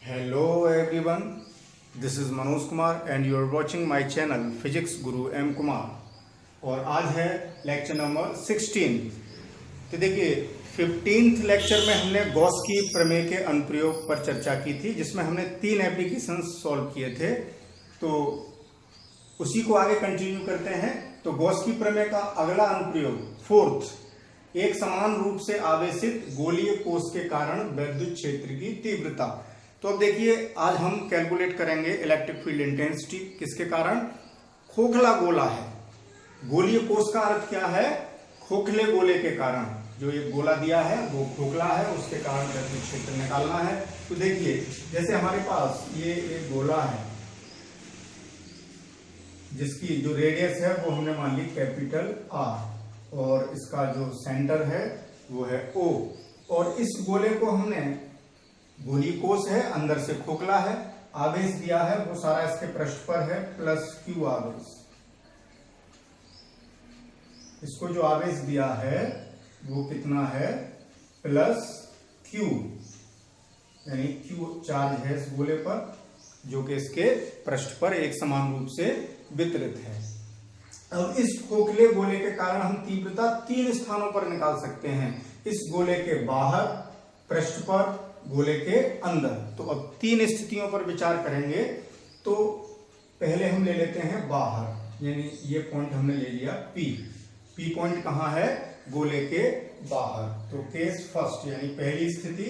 Hello everyone, this is Manoj Kumar and you are watching my channel Physics Guru M Kumar। और आज है lecture number 16। तो देखिए 15th lecture में हमने गॉस की प्रमेय के अनुप्रयोग पर चर्चा की थी, जिसमें हमने 3 एप्लीकेशन सॉल्व किए थे। तो उसी को आगे कंटिन्यू करते हैं। तो गॉस की प्रमेय का अगला अनुप्रयोग 4th, एक समान रूप से आवेशित गोलीय कोश के कारण वैद्युत क्षेत्र की तीव्रता। तो अब देखिए आज हम कैलकुलेट करेंगे इलेक्ट्रिक फील्ड इंटेंसिटी किसके कारण? खोखला गोला है। गोलीय कोश का अर्थ क्या है? खोखले गोले के कारण। जो ये गोला दिया है वो खोखला है, उसके कारण वैद्युत क्षेत्र निकालना है। तो देखिए जैसे हमारे पास ये एक गोला है जिसकी जो रेडियस है वो हमने मान ली कैपिटल आर, और इसका जो सेंटर है वो है ओ, और इस गोले को हमने गोलीय कोश है, अंदर से खोखला है, आवेश दिया है वो सारा इसके पृष्ठ पर है प्लस क्यू आवेश। इसको जो आवेश दिया है वो कितना है? प्लस क्यू, यानी क्यू चार्ज है इस गोले पर, जो कि इसके पृष्ठ पर एक समान रूप से वितरित है। अब इस खोखले गोले के कारण हम तीव्रता 3 स्थानों पर निकाल सकते हैं। इस गोले के बाहर, पृष्ठ पर, गोले के अंदर। तो अब 3 स्थितियों पर विचार करेंगे। तो पहले हम ले लेते हैं बाहर, यानी ये पॉइंट हमने ले लिया पी। पी पॉइंट कहाँ है? गोले के बाहर। तो केस फर्स्ट, यानी पहली स्थिति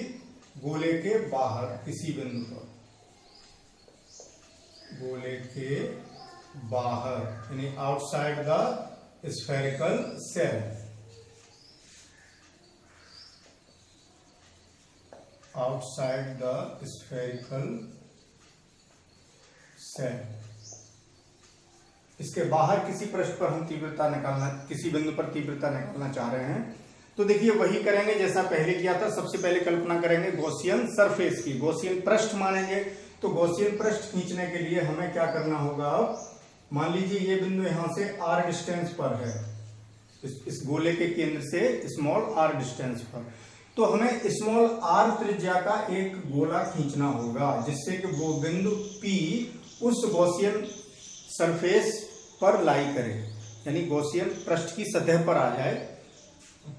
गोले के बाहर किसी बिंदु पर, गोले के बाहर यानी outside the spherical shell. Outside the spherical shell, इसके बाहर किसी पृष्ठ पर हम तीव्रता निकालना, किसी बिंदु पर तीव्रता निकालना चाह रहे हैं। तो देखिए वही करेंगे जैसा पहले किया था। सबसे पहले कल्पना करेंगे गॉसियन सरफेस की, गॉसियन पृष्ठ मानेंगे। तो गॉसियन पृष्ठ खींचने के लिए हमें क्या करना होगा? अब मान लीजिए ये बिंदु यहां से आर डिस्टेंस पर है, इस गोले के केंद्र से स्मॉल आर डिस्टेंस पर। तो हमें स्मॉल आर त्रिज्या का एक गोला खींचना होगा, जिससे कि वो बिंदु पी उस गॉसियन सरफेस पर लाई करे, यानी गॉसियन पृष्ठ की सतह पर आ जाए।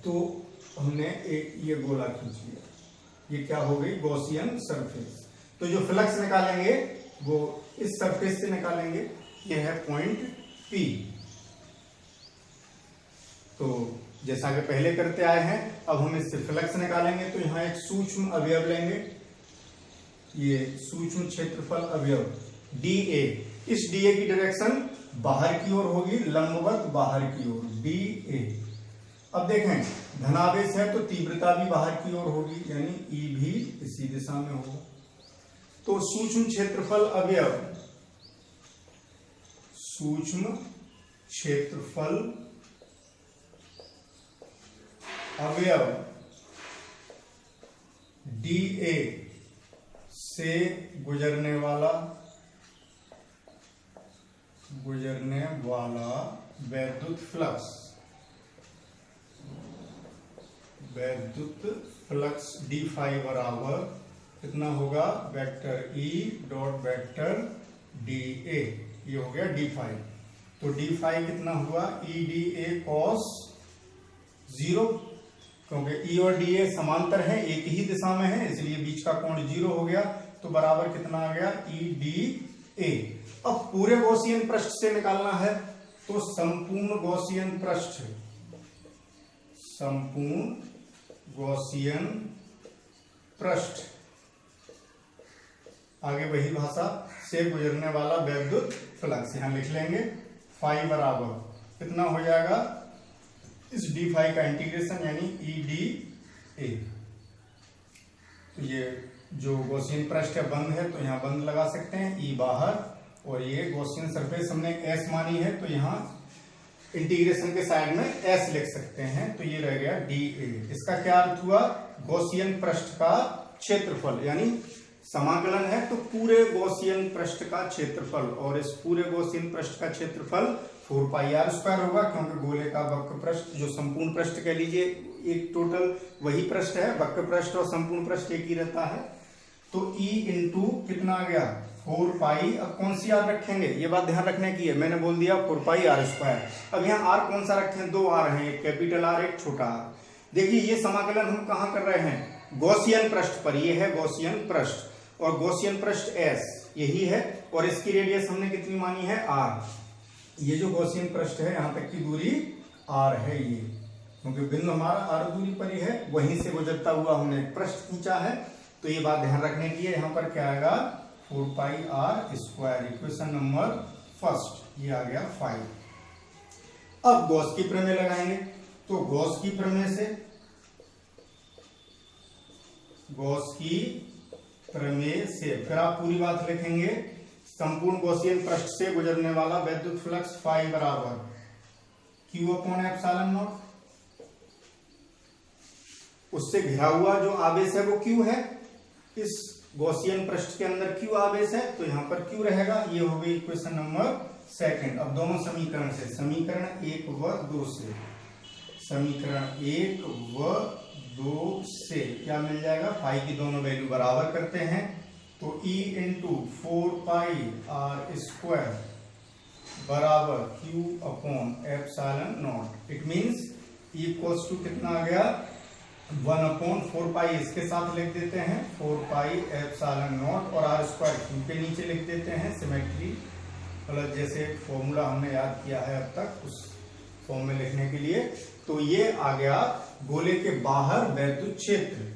तो हमने एक ये गोला खींच लिया, ये क्या हो गई? Gaussian surface. तो जो फ्लक्स निकालेंगे वो इस सरफेस से निकालेंगे, ये है पॉइंट पी। तो जैसा कि पहले करते आए हैं, अब हम इससे फ्लक्स निकालेंगे। तो यहां एक सूक्ष्म अवयव लेंगे, ये सूक्ष्म क्षेत्रफल अवयव डीए। इस डीए की डायरेक्शन बाहर की ओर होगी, लंबवत बाहर की ओर, डीए। अब देखें धनावेश है तो तीव्रता भी बाहर की ओर होगी, यानी ई भी इसी दिशा में होगा। तो सूक्ष्म क्षेत्रफल अवयव, सूक्ष्म क्षेत्रफल अवयव डीए से गुजरने वाला वैद्युत फ्लक्स डी फाई बराबर कितना होगा? Vector E dot vector D A, ये हो गया डी फाई। तो डी फाई कितना हुआ? ई डी ए कॉस 0, क्योंकि ई और डी ए समांतर है, एक ही दिशा में है, इसलिए बीच का कोण 0 हो गया। तो बराबर कितना आ गया? E D A. अब पूरे गॉसियन पृष्ठ से निकालना है, तो संपूर्ण गॉसियन पृष्ठ, आगे वही भाषा, से गुजरने वाला वैद्युत फ्लक्स यहां लिख लेंगे। फाई बराबर कितना हो जाएगा? इस डी फाई का इंटीग्रेशन, यानी ई डी ए। तो ये जो गॉसियन पृष्ठ है बंद है, तो यहाँ बंद लगा सकते हैं, ई बाहर, और ये गॉसियन सरफेस हमने एस मानी है, तो यहाँ इंटीग्रेशन के साइड में एस लिख सकते हैं। तो ये रह गया डी ए। इसका क्या अर्थ हुआ? गॉसियन पृष्ठ का क्षेत्रफल, यानी समाकलन है तो पूरे गॉसियन पृष्ठ का क्षेत्रफल, और इस पूरे गॉसियन पृष्ठ का क्षेत्रफल 4 पाई आर स्क्वायर होगा, क्योंकि गोले का वक्र पृष्ठ, जो संपूर्ण पृष्ठ कह लीजिए, एक टोटल वही पृष्ठ है, वक्र पृष्ठ और संपूर्ण पृष्ठ एक ही रहता है। तो E इंटू कितना आ गया 4 पाई। अब कौन सी आर रखेंगे, ये बात ध्यान रखने की है, मैंने बोल दिया 4 पाई आर स्क्वायर। अब यहाँ आर कौन सा रखें, 2 आर हैं, एक कैपिटल आर एक छोटा आर। देखिए ये समाकलन हम कहाँ कर रहे हैं, गॉसियन पृष्ठ पर। ये है गॉसियन पृष्ठ और गॉसियन पृष्ठ एस यही है और इसकी रेडियस हमने कितनी मानी है आर। ये जो गॉसियन पृष्ठ है यहाँ तक की दूरी आर है ये, क्योंकि बिंदु हमारा आर दूरी पर ही है, वहीं से गुजरता हुआ हमने पृष्ठ खींचा है। तो ये बात ध्यान रखने की है। यहाँ पर क्या आएगा 4 pi r square. Equation number first ये आ गया 5। अब गॉस की प्रमेय लगाएंगे, तो गॉस की प्रमेय से फिर आप पूरी बात लिखेंगे। संपूर्ण गॉसियन पृष्ठ से गुजरने वाला वैद्युत फ्लक्स फाई बराबर Q अपॉन एप्सिलॉन नॉट। उससे घिरा हुआ जो आवेश है वो Q है, इस गॉसियन पृष्ठ के अंदर Q आवेश है तो यहां पर Q रहेगा। ये हो गई इक्वेशन नंबर सेकंड। अब दोनों समीकरण से, समीकरण 1 व 2 से, समीकरण 1 व 2 से क्या मिल जाएगा, पाई की दोनों वैल्यू बराबर करते हैं तो E into 4 pi r square बराबर Q upon epsilon naught. It means E equals to कितना आ गया 1 अपॉन 4 पाई, इसके साथ लिख देते हैं 4 पाई एप्सिलॉन नॉट और आर स्क्वायर Q के नीचे लिख देते हैं सिमेट्री, मतलब जैसे फॉर्मूला हमने याद किया है अब तक उस फॉर्म में लिखने के लिए। तो ये आ गया गोले के बाहर वैद्युत क्षेत्र।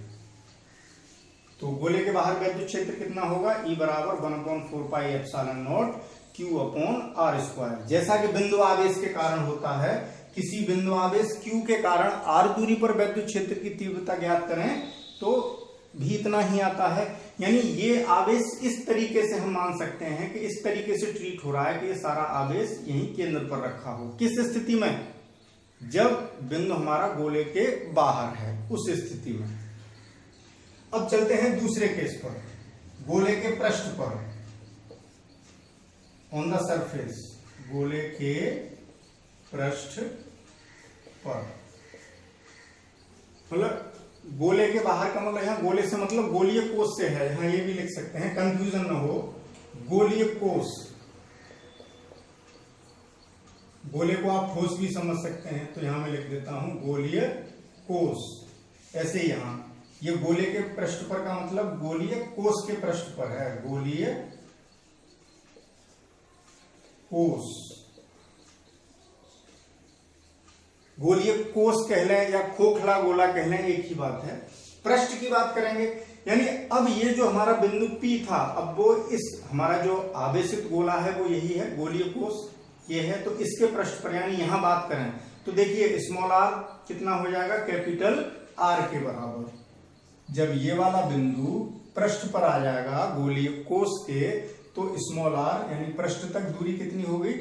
तो गोले के बाहर वैद्युत क्षेत्र कितना होगा, E बराबर 1 upon 4 pi epsilon naught Q upon r square. जैसा कि बिंदु आवेश के कारण होता है, किसी बिंदु आवेश Q के कारण r दूरी पर वैद्युत क्षेत्र की तीव्रता ज्ञात करें तो भी इतना ही आता है। यानी ये आवेश इस तरीके से हम मान सकते हैं कि इस तरीके से ट्रीट हो रहा है कि ये सारा आवेश यहीं केंद्र पर रखा हो। किस स्थिति में, जब बिंदु हमारा गोले के बाहर है, उस स्थिति में। अब चलते हैं दूसरे केस पर, गोले के पृष्ठ पर, ऑन द सरफेस, गोले के पृष्ठ पर। मतलब गोले के बाहर का मतलब यहाँ गोले से मतलब गोलीय कोष से है, यहाँ ये भी लिख सकते हैं, कंफ्यूजन ना हो। गोलीय कोष, गोले को आप ठोस भी समझ सकते हैं, तो यहां मैं लिख देता हूं गोलीय कोष। ऐसे यहां ये गोले के पृष्ठ पर का मतलब गोलीय कोष के पृष्ठ पर है, गोलीय कोष। गोलीय कोष कह लें या खोखला गोला कह लें, एक ही बात है। पृष्ठ की बात करेंगे, यानी अब ये जो हमारा बिंदु P था, अब वो इस हमारा जो आवेशित गोला है वो यही है, गोलीय कोष ये है। तो इसके पृष्ठ पर यानी यहां बात करें तो देखिए स्मॉल r कितना हो जाएगा, कैपिटल R के बराबर। जब ये वाला बिंदु पृष्ठ पर आ जाएगा गोलीय कोष के, तो स्मॉल r यानी पृष्ठ तक दूरी कितनी हो गई,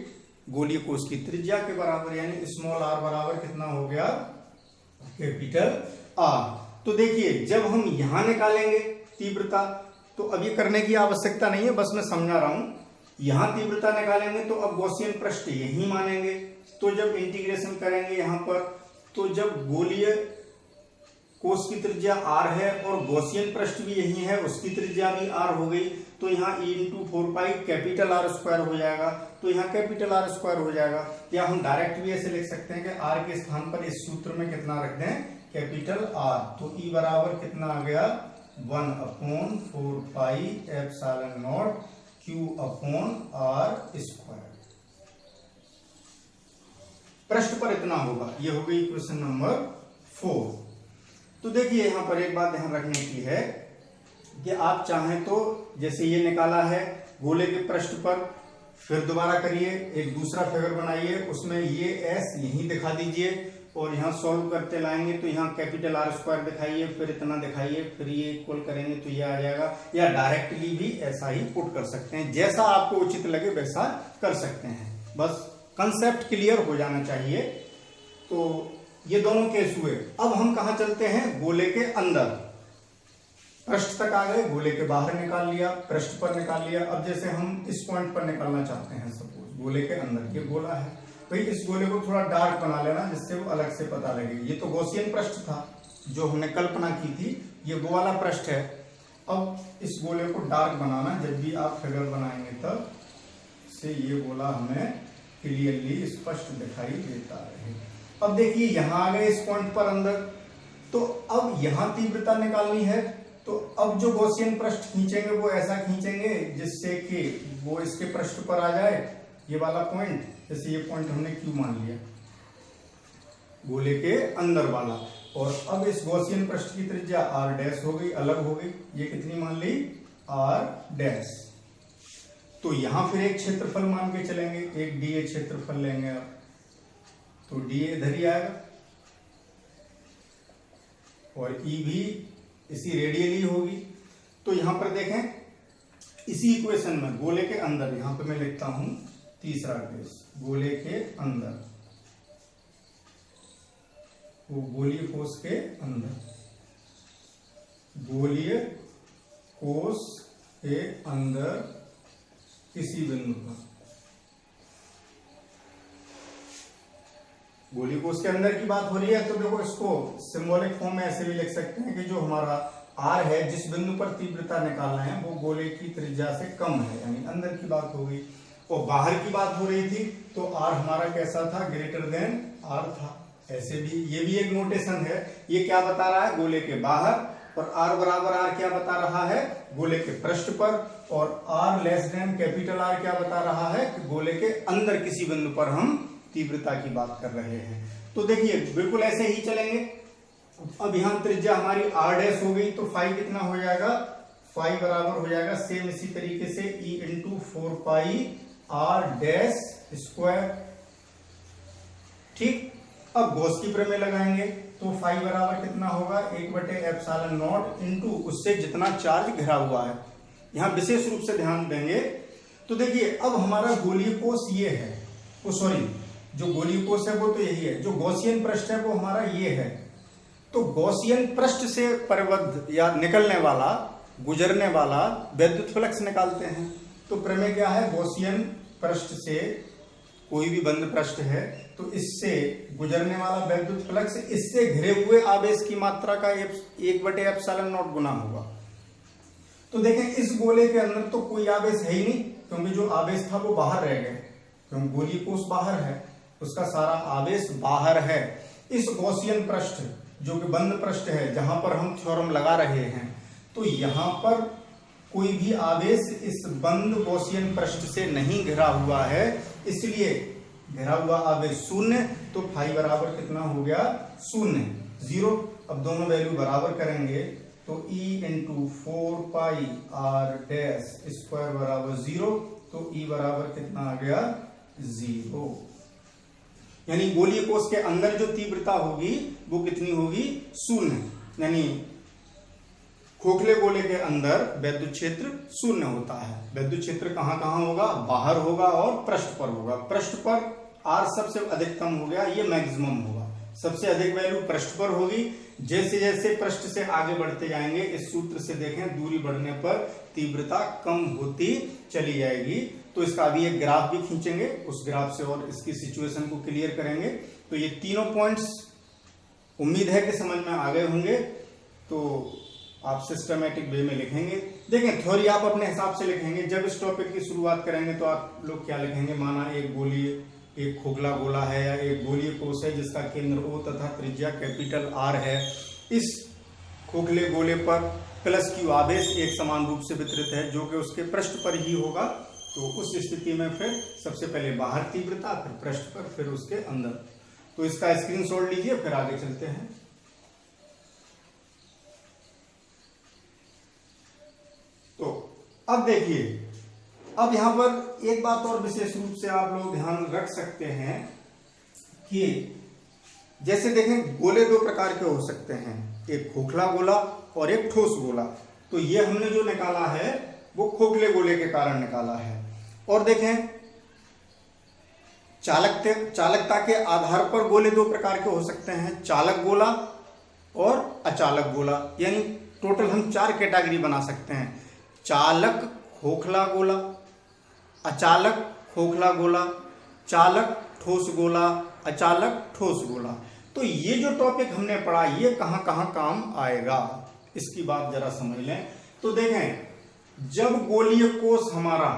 गोलीय कोष की त्रिज्या के बराबर, यानी स्मॉल r बराबर कितना हो गया, कैपिटल R। तो देखिए जब हम यहां निकालेंगे तीव्रता, तो अब ये करने की आवश्यकता नहीं है, बस मैं समझा रहा हूं। यहां तीव्रता निकालेंगे तो अब गॉसियन पृष्ठ यही मानेंगे, तो जब इंटीग्रेशन करेंगे यहां पर, तो जब गोलीय कोष की त्रिज्या r है और गॉसियन पृष्ठ भी यही है, उसकी त्रिज्या भी r हो गई, तो यहाँ E into 4 pi capital R square हो जाएगा, तो यहाँ कैपिटल R स्क्वायर हो जाएगा। या हम डायरेक्ट भी ऐसे लिख सकते हैं कि R के स्थान पर इस सूत्र में कितना रख दें, कैपिटल R। तो E बराबर कितना आ गया 1 upon 4 pi epsilon naught Q upon R square. पृष्ठ पर इतना होगा, ये हो गई इक्वेशन नंबर 4। तो देखिए यहां पर एक बात ध्यान रखने की है कि आप चाहें तो जैसे ये निकाला है गोले के पृष्ठ पर, फिर दोबारा करिए, एक दूसरा फिगर बनाइए, उसमें ये S यहीं दिखा दीजिए और यहाँ सॉल्व करते लाएंगे तो यहाँ कैपिटल R स्क्वायर दिखाइए, फिर इतना दिखाइए, फिर ये इक्वल करेंगे तो ये आ जाएगा। या डायरेक्टली भी ऐसा ही पुट कर सकते हैं, जैसा आपको उचित लगे वैसा कर सकते हैं, बस कंसेप्ट क्लियर हो जाना चाहिए। तो ये दोनों केस हुए। अब हम कहा चलते हैं, गोले के अंदर। पृष्ठ तक आ गए, गोले के बाहर निकाल लिया, पृष्ठ पर निकाल लिया। अब जैसे हम इस पॉइंट पर निकालना चाहते हैं, सपोज गोले के अंदर ये गोला है, भाई इस गोले को थोड़ा डार्क बना लेना जिससे वो अलग से पता लगे। ये तो गॉसियन पृष्ठ था जो हमने कल्पना की थी, ये वो वाला पृष्ठ है। अब इस गोले को डार्क बनाना, जब भी आप फिगर बनाएंगे तब से ये गोला हमें क्लियरली स्पष्ट दिखाई देता है। अब देखिए यहाँ आ गए इस पॉइंट पर अंदर, तो अब यहाँ तीव्रता निकालनी है। तो अब जो गॉसियन पृष्ठ खींचेंगे वो ऐसा खींचेंगे जिससे कि वो इसके पृष्ठ पर आ जाए, ये वाला पॉइंट। जैसे ये पॉइंट हमने क्यू मान लिया, गोले के अंदर वाला। और अब इस गॉसियन पृष्ठ की त्रिज्या आर डैश हो गई, अलग हो गई। ये कितनी मान ली, आर डैश। तो यहां फिर एक क्षेत्रफल मान के चलेंगे, एक डीए क्षेत्रफल लेंगे आप, तो डीए इधर ही आएगा और ई भी इसी रेडियली होगी। तो यहां पर देखें, इसी इक्वेशन में गोले के अंदर, यहां पे मैं लिखता हूं तीसरा केस, गोले के अंदर, वो गोलीय कोष के अंदर, गोलीय कोष के अंदर किसी बिंदु पर, गोलीय कोष के अंदर की बात हो रही है। तो देखो इसको सिंबॉलिक फॉर्म में ऐसे भी लिख सकते हैं कि जो हमारा आर है, जिस बिंदु पर तीव्रता निकालना है वो गोले की त्रिज्या से कम है, यानी अंदर की बात हो गई। और बाहर की बात हो रही थी तो आर हमारा कैसा था, ग्रेटर देन आर था। ऐसे भी ये भी एक नोटेशन है। ये क्या बता रहा है, गोले के बाहर, और आर बराबर आर क्या बता रहा है, गोले के पृष्ठ पर। और r less than capital r क्या बता रहा है कि गोले के अंदर किसी बिंदु पर हम तीव्रता की बात कर रहे हैं। तो देखिए बिल्कुल ऐसे ही चलेंगे। अब यहां त्रिज्या हमारी आर डैश हो गई, तो फाई कितना हो जाएगा, फाई बराबर हो जाएगा सेम इसी तरीके से E into 4 pi r dash square. ठीक, अब गॉस की प्रमेय लगाएंगे तो फाई बराबर कितना होगा, 1/ε0 इंटू उससे जितना चार्ज घिरा हुआ है। यहां विशेष रूप से ध्यान देंगे। तो देखिए अब हमारा गोलीय कोष ये है, सॉरी जो गोलीय कोष है वो तो यही है, जो गॉसियन पृष्ठ है वो हमारा ये है। तो गॉसियन पृष्ठ से परिबद्ध या निकलने वाला, गुजरने वाला वैद्युत फ्लक्स निकालते हैं। तो प्रमेय क्या है, गॉसियन पृष्ठ से, कोई भी बंद पृष्ठ है तो इससे गुजरने वाला वैद्युत फ्लक्स इससे घिरे हुए आवेश की मात्रा का 1/ε0 गुना होगा। तो देखें इस गोले के अंदर तो कोई आवेश है ही नहीं, क्योंकि जो आवेश था वो बाहर रह गए, क्योंकि गोलीय कोष बाहर है, उसका सारा आवेश बाहर है। इस गॉसियन पृष्ठ जो कि बंद पृष्ठ है, जहां पर हम थ्योरम लगा रहे हैं, तो यहां पर कोई भी आवेश इस बंद गॉसियन पृष्ठ से नहीं घिरा हुआ है, इसलिए घिरा हुआ आवेश शून्य। तो फाई बराबर कितना हो गया, शून्य, 0। अब दोनों वैल्यू बराबर करेंगे तो E into 4 pi r dash square बराबर 0। तो E बराबर कितना आ गया, 0। यानी गोलीय कोष के अंदर जो तीव्रता होगी वो कितनी होगी, शून्य। यानी खोखले गोले के अंदर वैद्युत क्षेत्र शून्य होता है। वैद्युत क्षेत्र कहां कहां होगा, बाहर होगा और पृष्ठ पर होगा। पृष्ठ पर आर सबसे अधिकतम हो गया, ये मैक्सिमम होगा, सबसे अधिक वैल्यू पृष्ठ पर होगी। जैसे जैसे पृष्ठ से आगे बढ़ते जाएंगे, इस सूत्र से देखें दूरी बढ़ने पर तीव्रता कम होती चली जाएगी। तो इसका अभी एक ग्राफ भी खींचेंगे, उस ग्राफ से और इसकी सिचुएशन को क्लियर करेंगे। तो ये तीनों पॉइंट्स उम्मीद है कि समझ में आ गए होंगे। तो आप सिस्टमेटिक वे में लिखेंगे। देखें थ्योरी आप अपने हिसाब से लिखेंगे। जब इस टॉपिक की शुरुआत करेंगे तो आप लोग क्या लिखेंगे, माना एक गोलीय, एक खोखला गोला है या एक गोलीय कोष है जिसका केंद्र O तथा त्रिज्या कैपिटल R है। इस खोखले गोले पर प्लस Q आवेश एक समान रूप से वितरित है जो कि उसके पृष्ठ पर ही होगा। तो उस स्थिति में फिर सबसे पहले बाहर तीव्रता, फिर पृष्ठ पर, फिर उसके अंदर। तो इसका स्क्रीनशॉट लीजिए, फिर आगे चलते हैं। तो अब देखिए, अब यहां पर एक बात और विशेष रूप से आप लोग ध्यान रख सकते हैं कि जैसे देखें गोले दो प्रकार के हो सकते हैं, एक खोखला गोला और एक ठोस गोला। तो ये हमने जो निकाला है वो खोखले गोले के कारण निकाला है। और देखें चालकता के आधार पर गोले दो प्रकार के हो सकते हैं, चालक गोला और अचालक गोला। यानी टोटल हम 4 कैटेगरी बना सकते हैं, चालक खोखला गोला, अचालक खोखला गोला, चालक ठोस गोला, अचालक ठोस गोला। तो ये जो टॉपिक हमने पढ़ा ये कहां कहां काम आएगा, इसकी बात जरा समझ लें। तो देखें, जब गोलीय कोष हमारा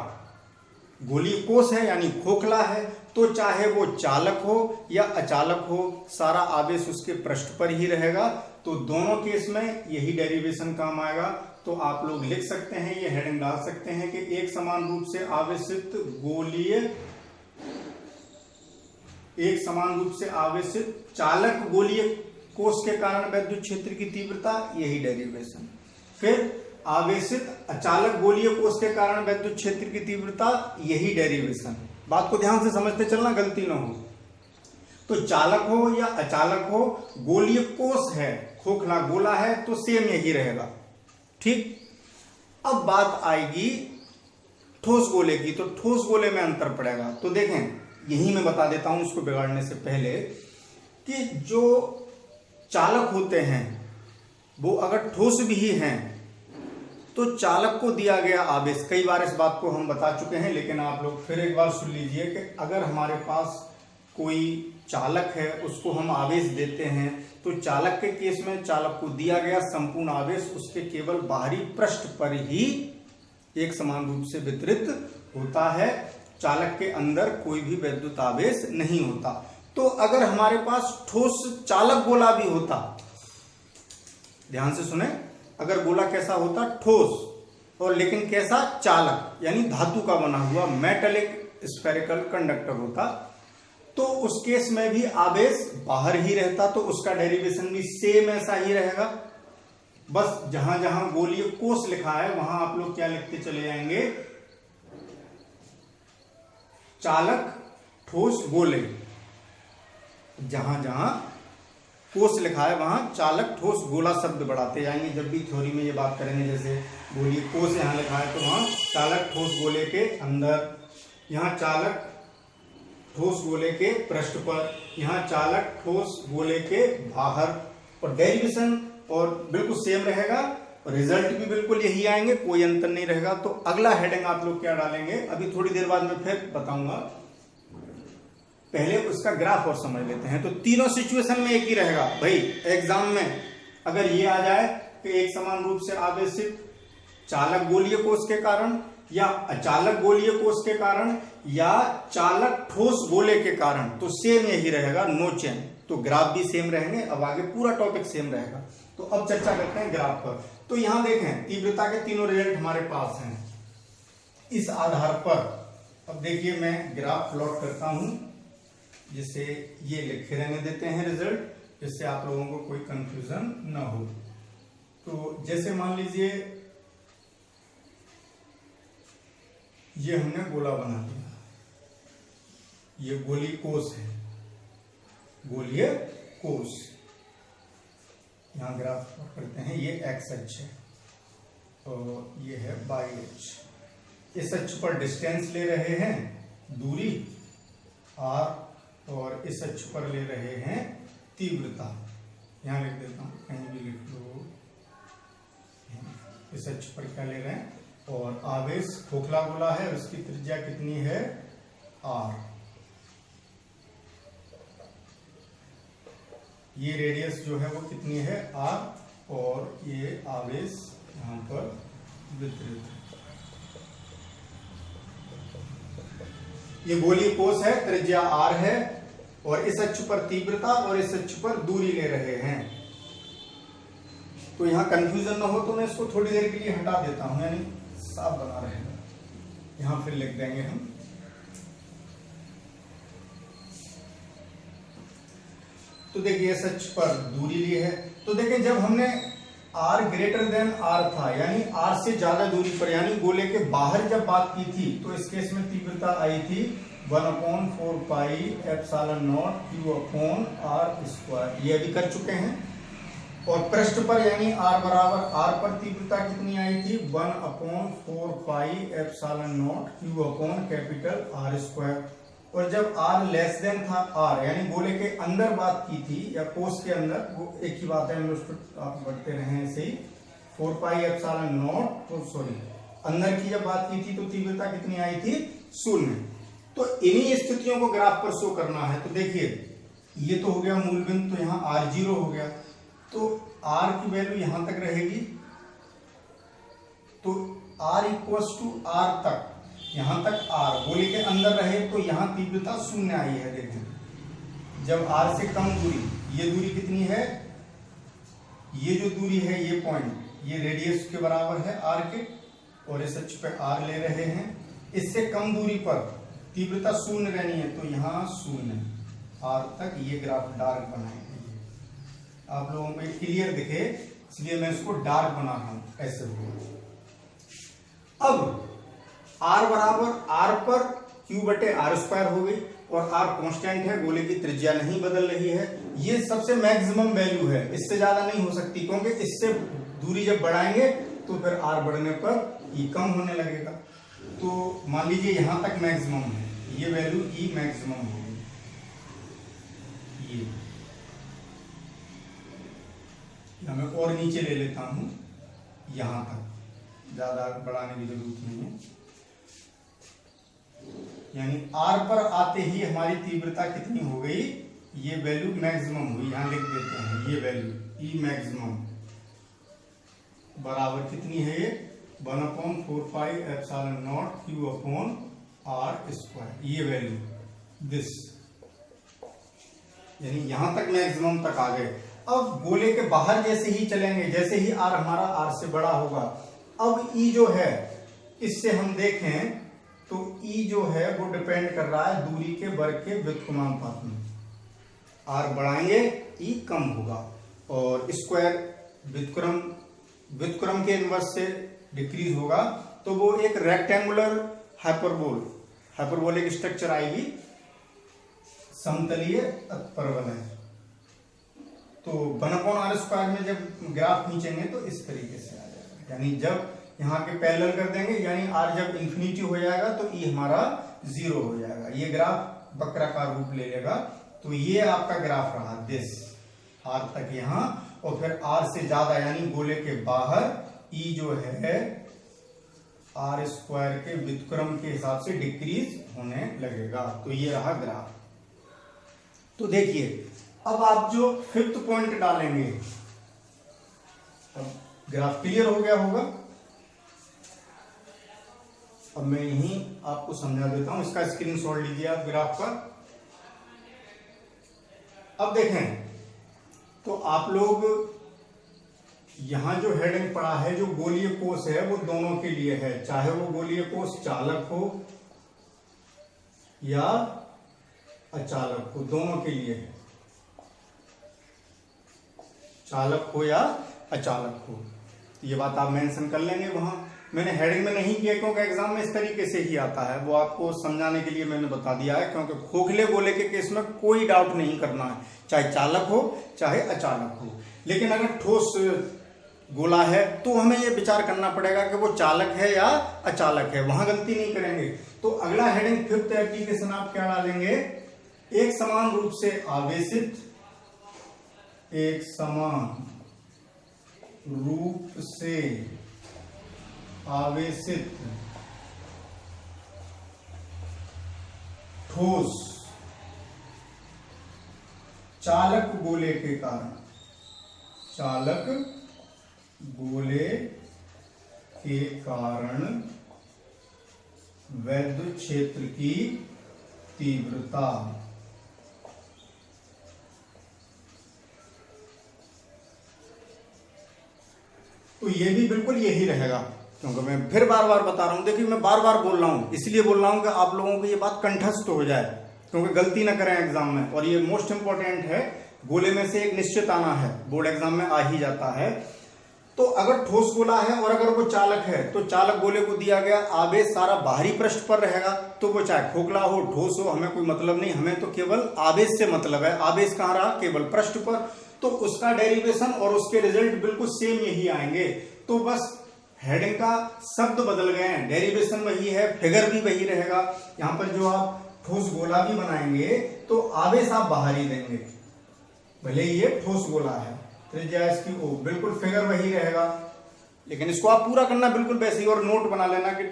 गोलीय कोष है यानी खोखला है, तो चाहे वो चालक हो या अचालक हो, सारा आवेश उसके पृष्ठ पर ही रहेगा। तो दोनों केस में यही डेरिवेशन काम आएगा। तो आप लोग लिख सकते हैं, ये हेडिंग डाल सकते हैं कि एक समान रूप से आवेशित चालक गोलीय कोष के कारण वैद्युत क्षेत्र की तीव्रता, यही डेरिवेशन। फिर आवेशित अचालक गोलीय कोष के कारण वैद्युत क्षेत्र की तीव्रता, यही डेरिवेशन। बात को ध्यान से समझते चलना, गलती ना हो। तो चालक हो या अचालक हो, गोलीय कोष है, खोखला गोला है, तो सेम यही रहेगा। ठीक। अब बात आएगी ठोस गोले की, तो ठोस गोले में अंतर पड़ेगा। तो देखें, यही मैं बता देता हूं उसको बिगाड़ने से पहले कि जो चालक होते हैं वो अगर ठोस भी हैं तो चालक को दिया गया आवेश, कई बार इस बात को हम बता चुके हैं, लेकिन आप लोग फिर एक बार सुन लीजिए कि अगर हमारे पास कोई चालक है, उसको हम आवेश देते हैं, तो चालक के केस में चालक को दिया गया संपूर्ण आवेश उसके केवल बाहरी पृष्ठ पर ही एक समान रूप से वितरित होता है। चालक के अंदर कोई भी वैद्युत आवेश नहीं होता। तो अगर हमारे पास ठोस चालक गोला भी होता, ध्यान से सुने, अगर गोला कैसा होता, ठोस, और लेकिन कैसा, चालक, यानी धातु का बना हुआ मेटेलिक स्फेरिकल कंडक्टर होता, तो उस केस में भी आवेश बाहर ही रहता, तो उसका डेरिवेशन भी सेम ऐसा ही रहेगा। बस जहां जहां गोलीय कोष लिखा है वहां आप लोग क्या लिखते चले जाएंगे, चालक ठोस गोले। जहां जहां कोष लिखा है वहां चालक ठोस गोला शब्द बढ़ाते जाएंगे। जब भी थ्योरी में ये बात करेंगे, जैसे गोलीय कोष यहां लिखा है तो वहां चालक ठोस गोले के अंदर, यहां चालक ठोस गोले के पृष्ठ पर, यहां चालक ठोस गोले के बाहर, और डेरिवेशन और बिल्कुल सेम रहेगा, और रिजल्ट भी बिल्कुल यही आएंगे, कोई अंतर नहीं रहेगा। तो अगला हेडिंग आप लोग क्या डालेंगे, अभी थोड़ी देर बाद मैं फिर बताऊंगा, पहले उसका ग्राफ और समझ लेते हैं। तो तीनों सिचुएशन में एक ही रहेगा भाई। एग्जाम में अगर ये आ जाए कि एक समान रूप से आवेशित चालक गोलीय कोष के कारण, या अचालक गोलीय कोष के कारण, या चालक ठोस गोले के कारण, तो सेम यही रहेगा, नो चेंज। तो ग्राफ भी सेम रहेंगे। अब आगे पूरा टॉपिक सेम रहेगा। तो अब चर्चा करते हैं ग्राफ पर। तो यहां देखें, तीव्रता के तीनों रिजल्ट हमारे पास हैं। इस आधार पर अब देखिए, मैं ग्राफ प्लॉट करता हूं, जिससे ये लिखे रहने देते हैं रिजल्ट, जिससे आप लोगों को कोई कंफ्यूजन ना हो। तो जैसे मान लीजिए ये हमने गोला बना दिया, ये गोलीय कोष है, गोलीय कोष। यहां ग्राफ करते हैं, ये एक्स अक्ष है और ये है वाई अक्ष। इस अक्ष पर डिस्टेंस ले रहे हैं, दूरी आर, और इस अक्ष पर ले रहे हैं तीव्रता। यहां लिख देता हूं, कहीं भी लिख लो। इस अक्ष पर क्या ले रहे हैं, और आवेश खोखला गोला है, उसकी त्रिज्या कितनी है, आर। ये रेडियस जो है वो कितनी है, आर, और ये आवेश यहां पर वितरित है। ये गोलीय कोष है, त्रिज्या आर है, और इस अक्ष पर तीव्रता और इस अक्ष पर दूरी ले रहे हैं। तो यहां कंफ्यूजन ना हो तो मैं इसको थोड़ी देर के लिए हटा देता हूं, यानी साफ बना रहेगा। यहां फिर लिख देंगे हम, तो देखिए इस अक्ष पर दूरी ली है। तो देखिए, जब हमने r ग्रेटर देन r था, यानी r से ज्यादा दूरी पर, यानी गोले के बाहर जब बात की थी, तो इस केस में तीव्रता आई थी 1/4 pi epsilon naught q upon r square. ये अभी कर चुके हैं। और पृष्ठ पर यानी r बराबर r पर तीव्रता कितनी आई थी, 1/4 pi epsilon naught q upon capital R square. और जब r लेस देन था r, यानी गोले के अंदर बात की थी, या कोष के अंदर, वो एक ही बात है, हम उसको आप बढ़ते रहे ऐसे ही, 4 पाई एप्सिलॉन नॉट, तो सॉरी, अंदर की जब बात की थी तो तीव्रता कितनी आई थी, 0। तो इन्हीं स्थितियों को ग्राफ पर शो करना है। तो देखिए, ये तो हो गया मूल बिंदु, तो यहाँ r 0 हो गया, तो r की वैल्यू यहां तक रहेगी, तो r इक्वल्स टू r तक, यहां तक r गोले के अंदर रहे तो यहां तीव्रता शून्य आई है। देखें जब r से कम दूरी, ये दूरी कितनी है, ये जो दूरी है ये पॉइंट, ये रेडियस के बराबर है r के, और इस अक्ष पे r ले रहे हैं। इससे कम दूरी पर तीव्रता शून्य रहनी है तो यहाँ शून्य r तक। ये ग्राफ डार्क बनाएंगे, आप लोगों को क्लियर दिखे इसलिए मैं इसको डार्क बना रहा हूं, ऐसे हो। अब r बराबर r पर q बटे आर स्क्वायर हो गई, और r कांस्टेंट है, गोले की त्रिज्या नहीं बदल रही है। ये सबसे मैक्सिमम वैल्यू है, इससे ज्यादा नहीं हो सकती, क्योंकि इससे दूरी जब बढ़ाएंगे तो फिर r बढ़ने पर e कम होने लगेगा। तो मान लीजिए यहां तक मैक्सिमम है, ये वैल्यू e मैक्सिमम होगी। ये मैं और नीचे ले लेता हूं, यहां तक, ज्यादा बढ़ाने की जरूरत नहीं है। यानी r पर आते ही हमारी तीव्रता कितनी हो गई, ये वैल्यू मैक्सिमम हुई। यहां लिख देते हैं ये वैल्यू e मैक्सिमम बराबर कितनी है, ये 1/4 epsilon naught q upon r square, ये वैल्यू दिस, यानी यहां तक मैक्सिमम तक आ गए। अब गोले के बाहर जैसे ही चलेंगे, जैसे ही r हमारा r से बड़ा होगा, अब e जो है, इससे हम देखें तो e जो है वो डिपेंड कर रहा है दूरी के वर्ग के व्युत्क्रमानुपात में। r बढ़ाएंगे e कम होगा, और स्क्वायर व्युत्क्रम के इनवर्स से डिक्रीज होगा, तो वो एक रेक्टेंगुलर हाइपरबोलिक स्ट्रक्चर आएगी, समतलीय परवलय है। तो 1/r स्क्वायर में जब ग्राफ खींचेंगे तो इस तरीके से आ जाएगा, यानी जब यहाँ के पैरेलल कर देंगे, यानी r जब इंफिनिटी हो जाएगा तो e हमारा 0 हो जाएगा, ये ग्राफ वक्राकार रूप ले लेगा। तो ये आपका ग्राफ रहा दिस, r तक यहाँ, और फिर r से ज्यादा यानी गोले के बाहर e जो है r स्क्वायर के व्युत्क्रम के हिसाब से डिक्रीज होने लगेगा। तो ये रहा ग्राफ। तो देखिए अब आप जो 5th पॉइंट डालेंगे, अब ग्राफ क्लियर हो गया होगा। अब मैं यहीं आपको समझा देता हूं, इसका स्क्रीनशॉट लीजिए आप ग्राफ का। अब देखें तो आप लोग यहां जो हेडिंग पड़ा है, जो गोलीय कोष है वो दोनों के लिए है, चाहे वो गोलीय कोष चालक हो या अचालक हो, दोनों के लिए है, चालक हो या अचालक हो। ये बात आप मेंशन कर लेंगे वहां। मैंने हेडिंग में नहीं किया क्योंकि एग्जाम में इस तरीके से ही आता है, वो आपको समझाने के लिए मैंने बता दिया है, क्योंकि खोखले गोले के केस में कोई डाउट नहीं करना है, चाहे चालक हो चाहे अचालक हो। लेकिन अगर ठोस गोला है तो हमें ये विचार करना पड़ेगा कि वो चालक है या अचालक है, वहां गलती नहीं करेंगे। तो अगला हेडिंग 5th एप्लीकेशन आप क्या डालेंगे, एक समान रूप से आवेशित, एक समान रूप से आवेशित ठोस चालक गोले के कारण, चालक गोले के कारण वैद्युत क्षेत्र की तीव्रता। तो ये भी बिल्कुल यही रहेगा, क्योंकि मैं फिर बार बार बता रहा हूं। देखिए मैं बार बार बोल रहा हूं, इसलिए बोल रहा हूं कि आप लोगों को ये बात कंठस्थ हो जाए, क्योंकि गलती ना करें एग्जाम में। और ये मोस्ट इंपॉर्टेंट है, गोले में से एक निश्चित आना है, बोर्ड एग्जाम में आ ही जाता है। तो अगर ठोस गोला है और अगर वो चालक है, तो चालक गोले को दिया गया आवेश सारा बाहरी पृष्ठ पर रहेगा, तो वो चाहे खोखला हो ठोस हो, हमें कोई मतलब नहीं, हमें तो केवल आवेश से मतलब है। आवेश कहाँ रहा, केवल पृष्ठ पर, तो उसका डेरिवेशन और उसके रिजल्ट बिल्कुल सेम यही आएंगे। तो बस हेडिंग का शब्द बदल गए हैं, डेरिवेशन वही है, फिगर भी वही रहेगा। यहाँ पर जो आप ठोस गोला भी बनाएंगे तो आवेश आप बाहर ही देंगे, भले ये ठोस गोला है, त्रिज्या इसकी ओ, बिल्कुल फिगर वही रहेगा। लेकिन इसको आप पूरा करना बिल्कुल वैसे ही, और नोट बना लेना कि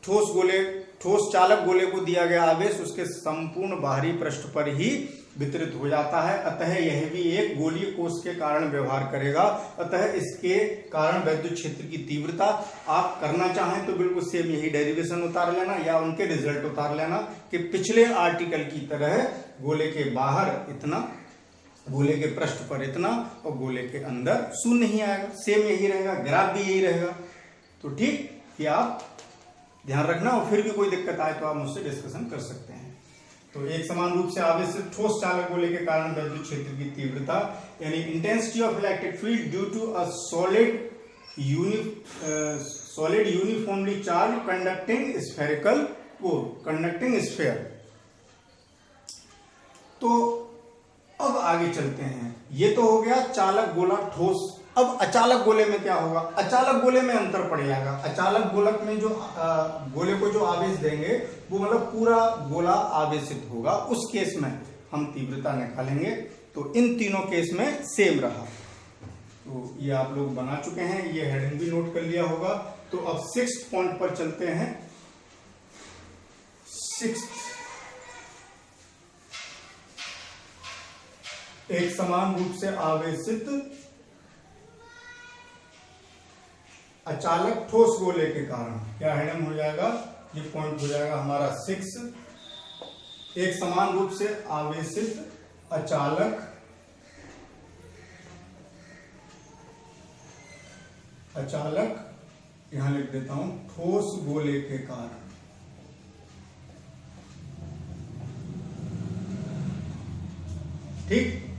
ठोस चालक गोले को दिया गया आवेश उसके संपूर्ण बाहरी पृष्ठ पर ही वितरित हो जाता है, अतः यह भी एक गोलीय कोष के कारण व्यवहार करेगा। अतः इसके कारण वैद्युत क्षेत्र की तीव्रता, आप करना चाहें तो बिल्कुल सेम यही डेरिवेशन उतार लेना या उनके रिजल्ट उतार लेना कि पिछले आर्टिकल की तरह गोले के बाहर इतना, गोले के पृष्ठ पर इतना और गोले के अंदर शून्य ही आएगा, सेम यही रहेगा, ग्राफ भी यही रहेगा। तो ठीक, कि आप ध्यान रखना और फिर भी कोई दिक्कत आए तो आप मुझसे डिस्कशन कर सकते हैं। तो एक समान रूप से आवेशित ठोस चालक गोले के कारण वैद्युत क्षेत्र की तीव्रता यानी intensity of electric field due to a solid uniformly charge conducting spherical core, conducting sphere. तो अब आगे चलते हैं। ये तो हो गया चालक गोला ठोस। अब अचालक गोले में क्या होगा? अचालक गोले में अंतर पड़ जाएगा। अचालक गोलक में जो गोले को जो आवेश देंगे वो मतलब पूरा गोला आवेशित होगा, उस केस में हम तीव्रता निकालेंगे। तो इन तीनों केस में सेम रहा। तो ये आप लोग बना चुके हैं, ये हेडिंग भी नोट कर लिया होगा। तो अब 6th पॉइंट पर चलते हैं। 6th, एक समान रूप से आवेशित अचालक ठोस गोले के कारण क्या हेडिंग हो जाएगा? ये पॉइंट हो जाएगा हमारा 6। एक समान रूप से आवेशित अचालक यहां लिख देता हूं, ठोस गोले के कारण। ठीक,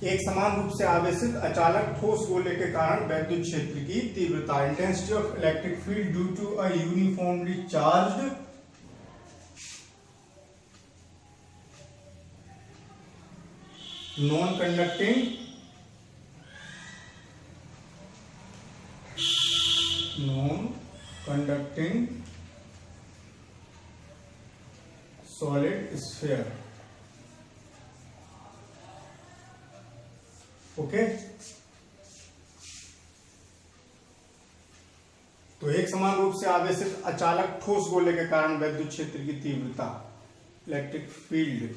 एक समान रूप से आवेशित अचालक ठोस गोले के कारण वैद्युत क्षेत्र की तीव्रता, intensity of electric field due to a uniformly charged non conducting solid sphere. Okay, तो एक समान रूप से आवेशित अचालक ठोस गोले के कारण वैद्युत क्षेत्र की तीव्रता, इलेक्ट्रिक फील्ड,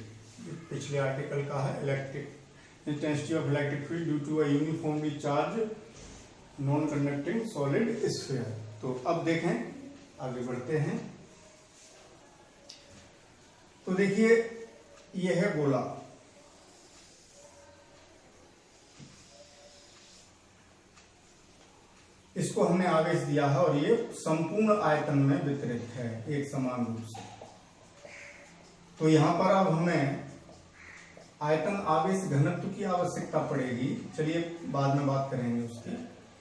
पिछले आर्टिकल का है, electric intensity of electric field due to a uniformly charge non conducting solid sphere. तो अब देखें, आगे बढ़ते हैं। तो देखिए, यह है गोला, इसको हमने आवेश दिया है और ये संपूर्ण आयतन में वितरित है एक समान रूप से। तो यहां पर अब हमें आयतन आवेश घनत्व की आवश्यकता पड़ेगी। चलिए बाद में बात करेंगे उसकी।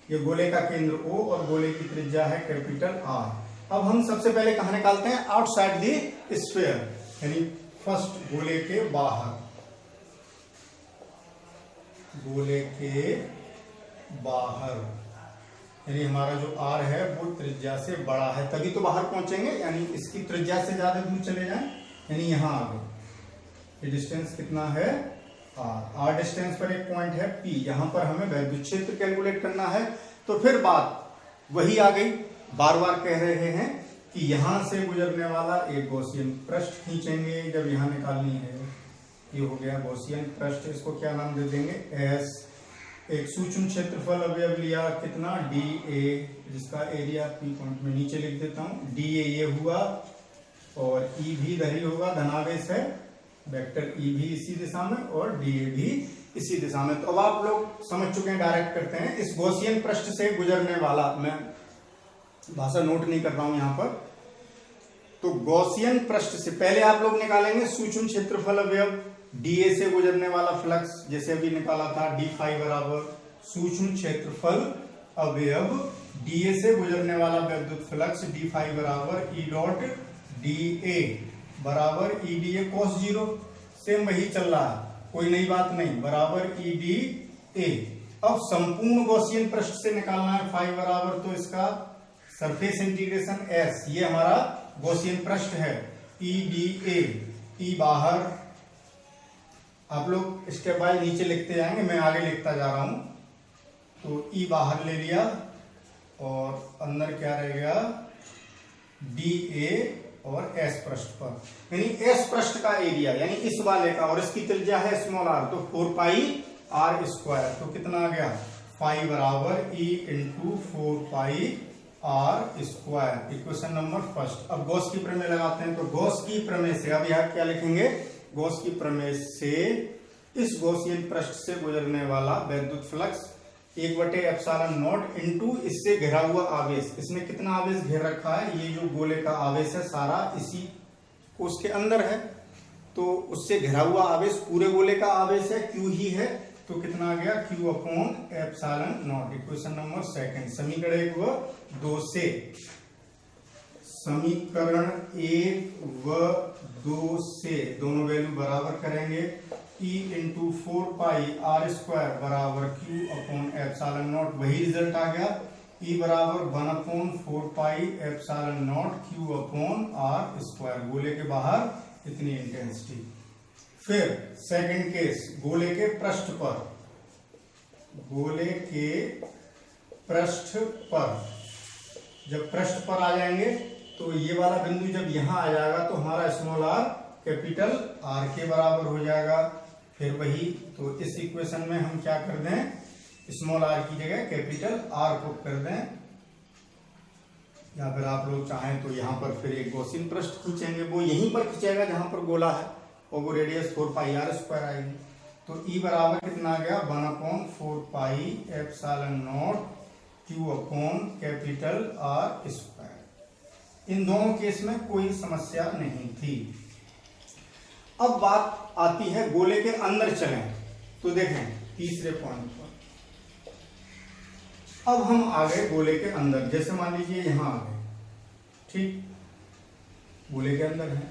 ये गोले का केंद्र O और गोले की त्रिज्या है कैपिटल R। अब हम सबसे पहले कहां निकालते हैं? आउटसाइड द स्फीयर, यानी फर्स्ट गोले के बाहर, गोले के बाहर, यानी हमारा जो R है वो त्रिज्या से बड़ा है, तभी तो बाहर पहुंचेंगे। यानी इसकी त्रिज्या से ज्यादा दूर चले जाएं, यानी यहां आ गए। ये डिस्टेंस कितना है? R डिस्टेंस पर एक पॉइंट है P। यहां पर हमें वैद्युत क्षेत्र कैलकुलेट करना है। तो फिर बात वही आ गई, बार बार कह रहे हैं कि यहां से गुजरने वाला एक गॉसियन पृष्ठ खींचेंगे जब यहां निकालनी है। ये हो गया गॉसियन पृष्ठ, इसको क्या नाम दे देंगे? S। एक सूक्ष्म क्षेत्रफल अवयव लिया, कितना? DA, जिसका एरिया P पॉइंट में नीचे लिख देता हूं। DA ये हुआ और E भी इधर ही होगा, धनावेश है, वेक्टर E भी इसी दिशा में और DA भी इसी दिशा में। तो अब आप लोग समझ चुके हैं, डायरेक्ट करते हैं। इस गॉसियन पृष्ठ से गुजरने वाला, मैं भाषा नोट नहीं कर रहा हूं यहां पर। तो गॉसियन पृष्ठ से पहले आप लोग निकालेंगे सूक्ष्म क्षेत्रफल अवयव, DA से गुजरने वाला फ्लक्स, जैसे अभी निकाला था D फाई बराबर सूक्ष्म क्षेत्रफल अवयव DA से गुजरने वाला वैद्युत फ्लक्स D फाई बराबर E डॉट DA बराबर EDA cos 0। सेम वही चल रहा है, कोई नई बात नहीं, बराबर EDA। अब संपूर्ण गॉसियन पृष्ठ से निकालना है फाई बराबर, तो इसका सरफेस इंटीग्रेशन S, ये हमारा गॉसियन पृष्ठ है। EDA, E बाहर, आप लोग स्टेप बाय नीचे लिखते जाएंगे, मैं आगे लिखता जा रहा हूं। तो E बाहर ले लिया और अंदर क्या रह गया? DA और एस पृष्ठ पर, यानी एस पृष्ठ का एरिया यानी इस वाले का, और इसकी त्रिज्या है स्मॉल आर, तो 4 पाई आर स्क्वायर, तो कितना आ गया पाई बराबर E into 4 pi r square. Equation number first. अब गॉस की प्रमेय लगाते हैं, तो गॉस की प्रमेय से अब यहाँ क्या लिखेंगे, गॉस की प्रमेय से इस गॉसियन पृष्ठ से गुजरने वाला विद्युत फ्लक्स 1/ε0 इंटू इससे घिरा हुआ आवेश, इसने कितना आवेश घेर रखा है, ये जो गोले का आवेश है सारा इसी उसके अंदर है, तो उससे घिरा हुआ आवेश पूरे गोले का आवेश है, क्यू ही है, तो कितना आ गया Q/ε0। Equation number second. समीकरण 1 व 2 से, समीकरण 1 व 2 से दोनों वैल्यू बराबर करेंगे, E into 4 pi r square बराबर Q/ε0, वही रिजल्ट आ गया, E बराबर 1/4 पाई ε0 Q/r स्क्वायर, गोले के बाहर इतनी इंटेंसिटी। फिर सेकंड केस, गोले के पृष्ठ पर, गोले के पृष्ठ पर, जब पृष्ठ पर आ जाएंगे तो ये वाला बिंदु जब यहां आ जाएगा तो हमारा स्मॉल आर कैपिटल आर के बराबर हो जाएगा। फिर वही, तो इस इक्वेशन में हम क्या कर दें, स्मॉल आर की जगह कैपिटल आर को कर दें, या फिर आप लोग चाहें तो यहाँ पर फिर एक गॉसियन पृष्ठ खींचेंगे, वो यहीं पर खींचेगा जहां पर गोला है, और वो रेडियस 4 पाई आर स्क्वायर आएगी। तो E बराबर कितना आ गया 1/4 पाई ε0 Q/कैपिटल आर स्क्वायर। इन दोनों केस में कोई समस्या नहीं थी। अब बात आती है गोले के अंदर चलें, तो देखें तीसरे पॉइंट पर। अब हम आ गए गोले के अंदर, जैसे मान लीजिए यहां आ गए, ठीक, गोले के अंदर है,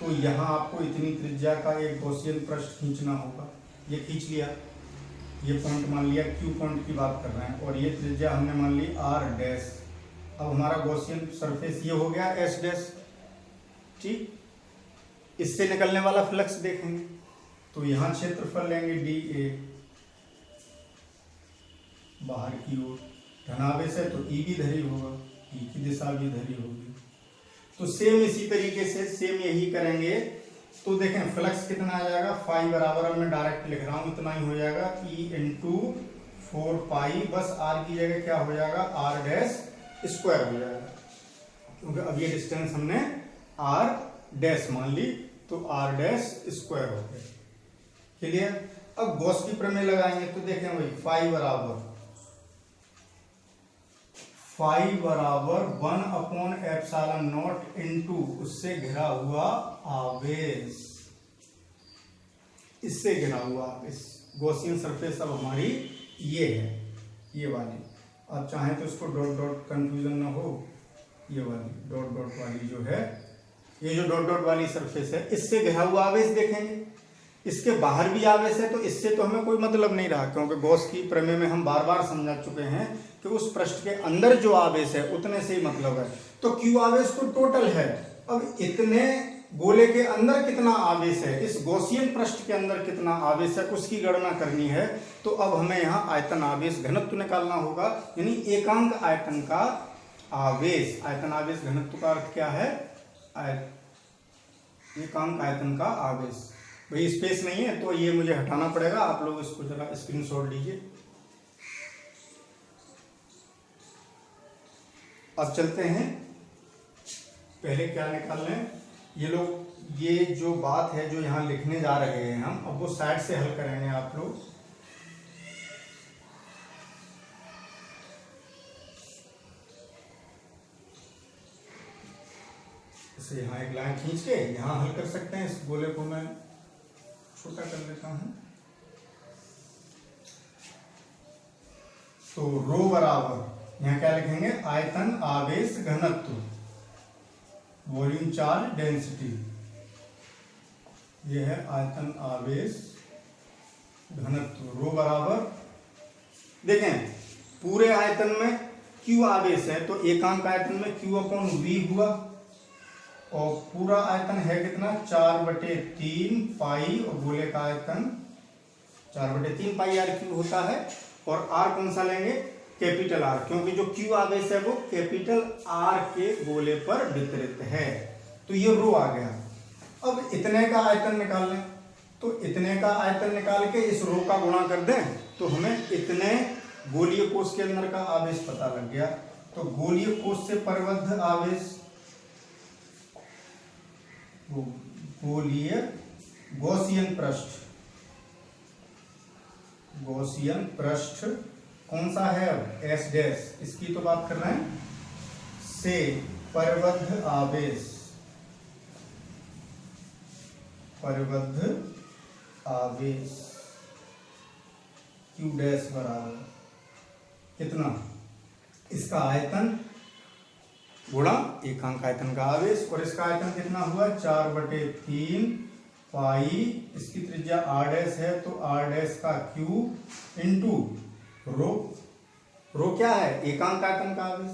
तो यहां आपको इतनी त्रिज्या का एक गॉसियन पृष्ठ खींचना होगा, ये खींच लिया, ये पॉइंट मान लिया, क्यू पॉइंट की बात कर रहे हैं, और ये त्रिज्या हमने मान ली आर डैश। अब हमारा गॉसियन सरफेस ये हो गया एस डैश, ठीक। इससे निकलने वाला फ्लक्स देखेंगे, तो यहां क्षेत्रफल लेंगे डी ए, बाहर की ओर धनावेश है तो ई भी धरी होगा, ई की दिशा भी धरी होगी, तो सेम इसी तरीके से सेम यही करेंगे। तो देखें फ्लक्स कितना आ जाएगा, फाई बराबर, अब मैं डायरेक्ट लिख रहा हूं, इतना ही हो जाएगा ई इंटू 4 पाई, बस आर की जगह क्या हो जाएगा आर डैश स्क्वायर हो जाएगा, क्योंकि अब ये डिस्टेंस हमने आर डैश मान ली, तो आर डैश स्क्वायर हो गया। क्लियर। अब गॉस की प्रमेय लगाएंगे, तो देखें भाई फाई बराबर 1/ε0 इंटू उससे घिरा हुआ आवेश, इससे घिरा हुआ आवेश, गॉसियन सरफेस अब हमारी ये है, ये वाली, आप चाहें तो इसको डॉट डॉट कंफ्यूजन ना हो, ये वाली डॉट डॉट वाली जो है, ये जो डॉट डॉट वाली सरफेस है, इससे घिरा हुआ आवेश देखेंगे, इसके बाहर भी आवेश है, तो इससे तो हमें कोई मतलब नहीं रहा, क्योंकि गॉस की प्रमेय में हम बार बार समझा चुके हैं कि उस पृष्ठ के अंदर जो आवेश है उतने से ही मतलब है, तो क्यू आवेश तो टोटल है। अब इतने गोले के अंदर कितना आवेश है, इस गॉसियन पृष्ठ के अंदर कितना आवेश है, उसकी गणना करनी है। तो अब हमें यहाँ आयतन आवेश घनत्व निकालना होगा, यानी एकांक आयतन का आवेश, आयतन आवेश घनत्व का अर्थ क्या है, एकांक आयतन का आवेश। भाई स्पेस नहीं है तो ये मुझे हटाना पड़ेगा, आप लोग इसको जरा स्क्रीनशॉट लीजिए। अब चलते हैं, पहले क्या निकाल लें, ये लोग, ये जो बात है जो यहाँ लिखने जा रहे हैं हम, अब वो साइड से हल करेंगे आप लोग। इसे यहाँ एक लाइन खींच के यहाँ हल कर सकते हैं। इस गोले को मैं छोटा कर लेता हूं, तो रो बराबर यहाँ क्या लिखेंगे, आयतन आवेश घनत्व, वॉल्यूम चार्ज डेंसिटी, ये है आयतन आवेश घनत्व। रो बराबर, देखें पूरे आयतन में क्यू आवेश है, तो एकांक आयतन में Q/V हुआ, और पूरा आयतन है कितना 4/3 पाई, और गोले का आयतन 4/3 पाई आर क्यू होता है। और आर कौन सा लेंगे, कैपिटल आर, क्योंकि जो क्यू आवेश है वो कैपिटल आर के गोले पर वितरित है। तो ये रो आ गया। अब इतने का आयतन निकाल लें, तो इतने का आयतन निकाल के इस रो का गुणा कर दें तो हमें इतने गोलीय कोष के अंदर का आवेश पता लग गया। तो गोलीय कोष से परिबद्ध आवेश, गोलीय गॉसियन पृष्ठ, गॉसियन पृष्ठ कौन सा है अब एस डैश, इसकी तो बात कर रहे हैं, से परिबद्ध आवेश, परिबद्ध आवेश Q डैश बराबर कितना, इसका आयतन गुणा एकांक आयतन का आवेश, और इसका आयतन कितना हुआ 4/3 पाई, इसकी त्रिज्या r डैश है तो r डैश का Q इंटू रो, रो क्या है एकांक आयतन का आवेश,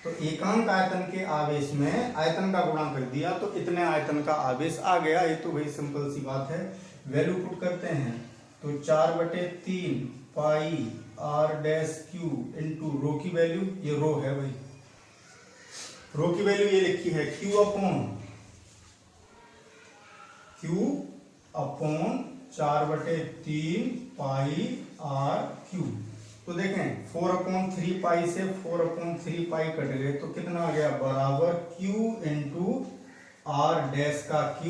तो एकांक आयतन के आवेश में आयतन का गुणा कर दिया तो इतने आयतन का आवेश आ गया। ये तो भाई सिंपल सी बात है, वैल्यू पुट करते हैं तो 4/3 पाई r dash Q into rho की वैल्यू, ये रो है भाई, रो की वैल्यू ये लिखी है Q अपॉन 4/3 पाई r Q। तो देखें 4/3 पाई से 4/3 पाई कट गए तो कितना आ गया बराबर Q इंटू r डैश का Q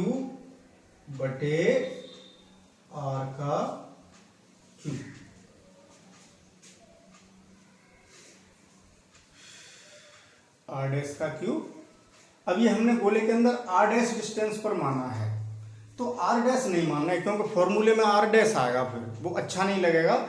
बटे r का Q। r डैश का Q, अब ये हमने गोले के अंदर r डैश डिस्टेंस पर माना है, तो r डैश नहीं मानना है क्योंकि फॉर्मूले में r डैश आएगा, फिर वो अच्छा नहीं लगेगा।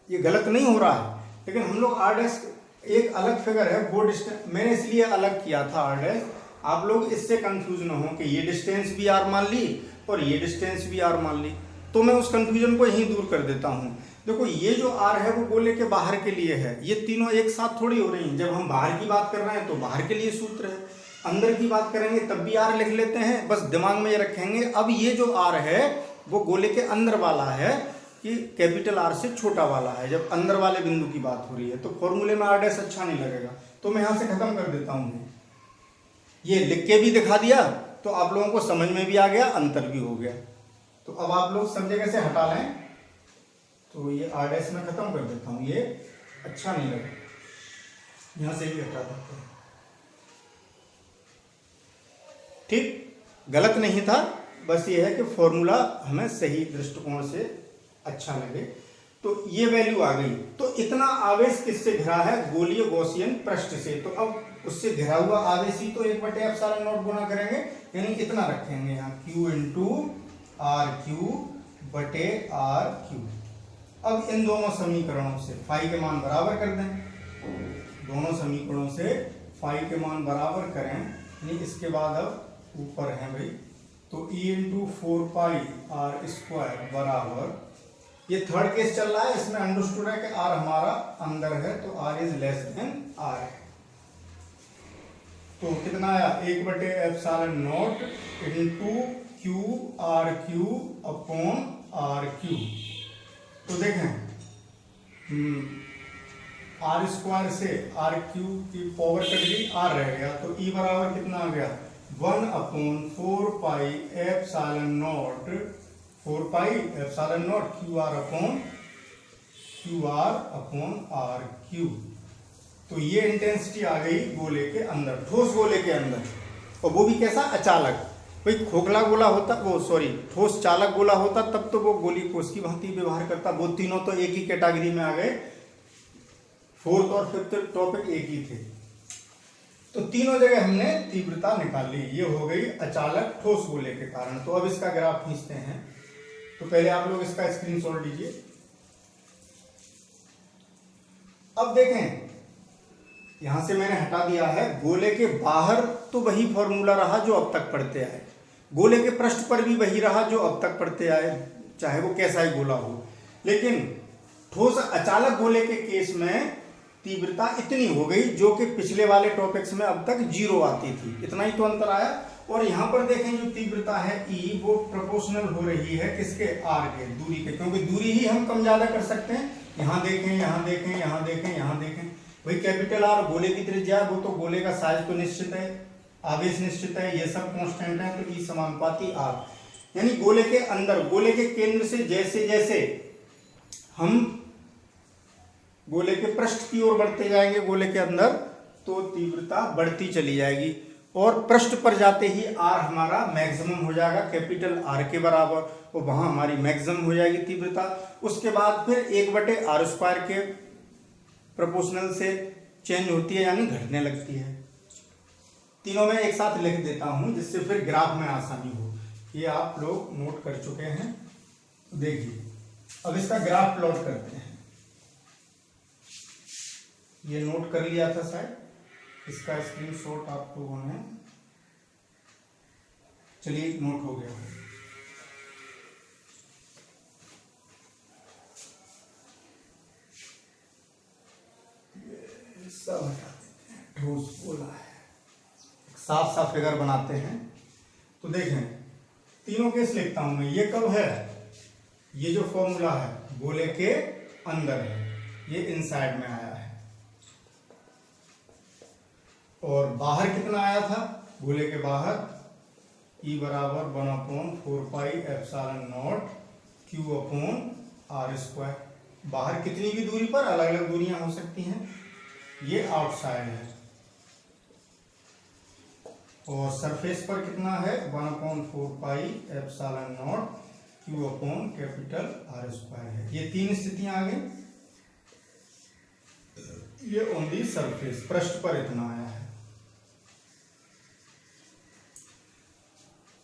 ये गलत नहीं हो रहा है, लेकिन हम लोग r डैश एक अलग फिगर है, वो डिस्टेंस मैंने इसलिए अलग किया था r डैश, आप लोग इससे कंफ्यूज ना हो कि ये डिस्टेंस भी r मान ली और ये डिस्टेंस भी r मान ली, तो मैं उस कंफ्यूजन को यहीं दूर कर देता हूँ। देखो ये जो r है वो गोले के बाहर के लिए है, ये तीनों एक साथ थोड़ी हो रही हैं। जब हम बाहर की बात कर रहे हैं तो बाहर के लिए सूत्र है, अंदर की बात करेंगे तब भी r लिख लेते हैं, बस दिमाग में ये रखेंगे। अब ये जो r है वो गोले के अंदर वाला है कि कैपिटल R से छोटा वाला है, जब अंदर वाले बिंदु की बात हो रही है, तो फॉर्मूले में r डैश अच्छा नहीं लगेगा, तो मैं यहाँ से खत्म कर देता हूँ। ये लिख के भी दिखा दिया तो आप लोगों को समझ में भी आ गया, अंतर भी हो गया। तो अब आप लोग सब जगह से हटा लें, तो ये r डैश में खत्म कर देता हूँ, ये अच्छा नहीं लगा, यहाँ से भी हटा सकते हैं। ठीक, गलत नहीं था, बस ये है कि फॉर्मूला हमें सही दृष्टिकोण से अच्छा लगे। तो ये वैल्यू आ गई। तो इतना आवेश किससे घिरा है, गोलीय गॉसियन पृष्ठ से, तो अब उससे घिरा हुआ आवेश ही तो 1/ε0 गुणा करेंगे, यानी इतना रखेंगे यहाँ Q इंटू आर क्यू बटे आर क्यू। अब इन दोनों समीकरणों से फाई के मान बराबर कर दें, दोनों समीकरणों से फाई के मान बराबर करें, यानी इसके बाद अब ऊपर है भाई, तो E इंटू 4πr² बराबर, ये थर्ड केस चल रहा है, इसमें अंडरस्टूड है कि r हमारा अंदर है तो r is less than r है। तो कितना आया 1/ε0 into q r q upon r q. तो देखें r² से आर क्यू की पावर कट गई, r रह गया, तो E बराबर कितना आ गया 1/4πε0 QR अपॉन आर क्यू। तो ये इंटेंसिटी आ गई गोले के अंदर, ठोस गोले के अंदर, और वो भी कैसा अचालक। भाई खोखला गोला होता, वो सॉरी ठोस चालक गोला होता तब तो वो गोली कोष की भांति व्यवहार करता। वो तीनों तो एक ही कैटेगरी में आ गए, फोर्थ और फिफ्थ टॉपिक एक ही थे। तो तीनों जगह हमने तीव्रता निकाल ली, ये हो गई अचालक ठोस गोले के कारण। तो अब इसका ग्राफ खींचते हैं, तो पहले आप लोग इसका स्क्रीनशॉट लीजिए। अब देखें यहां से मैंने हटा दिया है, गोले के बाहर तो वही फॉर्मूला रहा जो अब तक पढ़ते आए, गोले के पृष्ठ पर भी वही रहा जो अब तक पढ़ते आए, चाहे वो कैसा ही गोला हो। लेकिन ठोस अचालक गोले के केस में तीव्रता इतनी हो गई जो कि पिछले वाले टॉपिक्स में अब तक 0 आती थी, इतना ही तो अंतर आया। और यहाँ पर देखें जो तीव्रता है E, वो प्रोपोर्शनल हो रही है किसके, R के, दूरी के, क्योंकि दूरी ही हम कम ज्यादा कर सकते हैं। यहाँ देखें, यहाँ देखें, यहाँ देखें, यहाँ देखें, भाई कैपिटल R गोले की त्रिज्या, वो तो गोले का साइज तो निश्चित है, आवेश निश्चित है, ये सब कांस्टेंट है, तो E समानुपाती R। यानी गोले के अंदर, गोले के केंद्र से जैसे जैसे हम गोले के पृष्ठ की ओर बढ़ते जाएंगे गोले के अंदर, तो तीव्रता बढ़ती चली जाएगी और पृष्ठ पर जाते ही R हमारा मैक्सिमम हो जाएगा, कैपिटल R के बराबर, और वहां हमारी मैक्सिमम हो जाएगी तीव्रता। उसके बाद फिर 1/r² के प्रोपोर्शनल से चेंज होती है, यानी घटने लगती है। तीनों में एक साथ लिख देता हूं जिससे फिर ग्राफ में आसानी हो। ये आप लोग नोट कर चुके हैं, तो देखिए अब इसका ग्राफ प्लॉट करते हैं। ये नोट कर लिया था शायद, इसका स्क्रीनशॉट आप लोगों ने, चलिए नोट हो गया। ये सब हटा देते हैं, ठोस बोला है, साफ साफ फिगर बनाते हैं। तो देखें तीनों केस लिखता हूं मैं। ये कब है, ये जो फॉर्मूला है गोले के अंदर है, ये इनसाइड में आया है, और बाहर कितना आया था गोले के बाहर, E बराबर 1/4πε0 Q/r²। बाहर कितनी भी दूरी पर, अलग अलग दूरियां हो सकती हैं, ये आउटसाइड है। और सरफेस पर कितना है 1/4πε0 Q/R² है। ये तीन स्थितियां आ गई। ये ऑन दी सरफेस, पृष्ठ पर इतना आया है।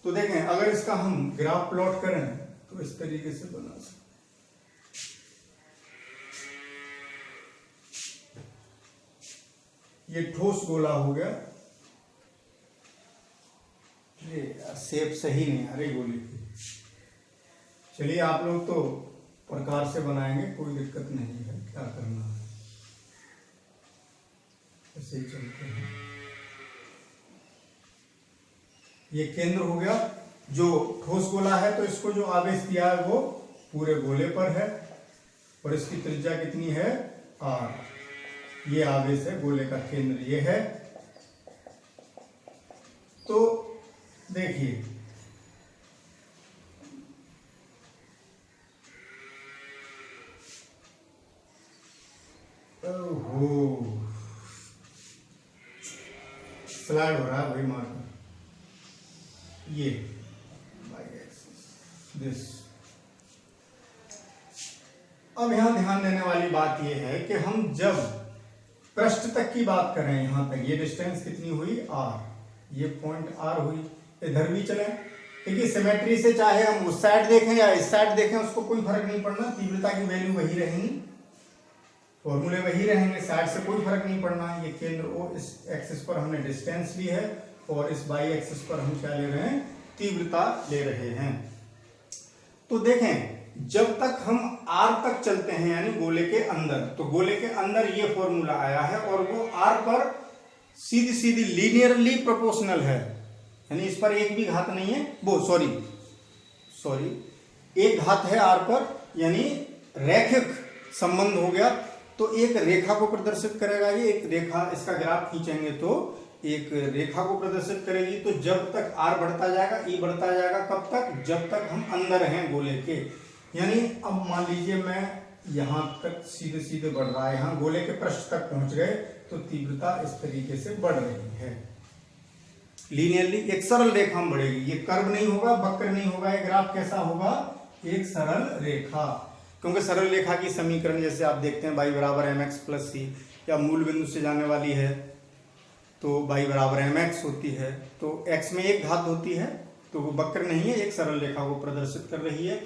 तो देखें अगर इसका हम ग्राफ प्लॉट करें तो इस तरीके से बना सकते। ये ठोस गोला हो गया, ये शेप सही नहीं आ रही गोले की। चलिए आप लोग तो प्रकार से बनाएंगे, कोई दिक्कत नहीं है, क्या करना है, ऐसे ही चलते हैं। ये केंद्र हो गया, जो ठोस गोला है तो इसको जो आवेश दिया है वो पूरे गोले पर है, और इसकी त्रिज्या कितनी है R। ये आवेश है, गोले का केंद्र ये है। तो देखिए ओहो, स्लाइड हो रहा है भाई मार्कर। ये दिस। अब यहां ध्यान देने वाली बात यह है कि हम जब पृष्ठ तक की बात कर रहे हैं, यहां तक ये डिस्टेंस कितनी हुई R, ये पॉइंट R हुई। इधर भी चले, देखिए सिमेट्री से चाहे हम उस साइड देखें या इस साइड देखें उसको कोई फर्क नहीं पड़ना, तीव्रता की वैल्यू वही रहेंगी, फॉर्मूले वही रहेंगे, साइड से कोई फर्क नहीं पड़ना। ये केंद्र O, इस एक्सिस पर हमने डिस्टेंस ली है और इस बाई एक्सिस पर हम क्या ले रहे हैं, तीव्रता ले रहे हैं। तो देखें जब तक हम R तक चलते हैं यानी गोले के अंदर, तो गोले के अंदर ये फॉर्मूला आया है और वो R पर सीधी सीधी लीनियरली प्रोपोर्शनल है, यानी इस पर एक भी घात नहीं है, वो सॉरी एक घात है R पर, यानी रैखिक संबंध हो गया। तो एक रेखा को प्रदर्शित करेगा, ये एक रेखा, इसका ग्राफ खींचेंगे तो एक रेखा को प्रदर्शित करेगी। तो जब तक R बढ़ता जाएगा E बढ़ता जाएगा, कब तक, जब तक हम अंदर हैं गोले के। यानी अब मान लीजिए मैं यहां तक सीधे सीधे बढ़ रहा है, यहां गोले के पृष्ठ तक पहुंच गए, तो तीव्रता इस तरीके से बढ़ रही है लीनियरली, एक सरल रेखा में बढ़ेगी। ये कर्व नहीं होगा, वक्र नहीं होगा, ये ग्राफ कैसा होगा, एक सरल रेखा। क्योंकि सरल रेखा की समीकरण जैसे आप देखते हैं y बराबर mx प्लस c, या मूल बिंदु से जाने वाली है तो y बराबर mx होती है, तो x में एक घात होती है, तो वो वक्र नहीं है, एक सरल रेखा को प्रदर्शित कर रही है।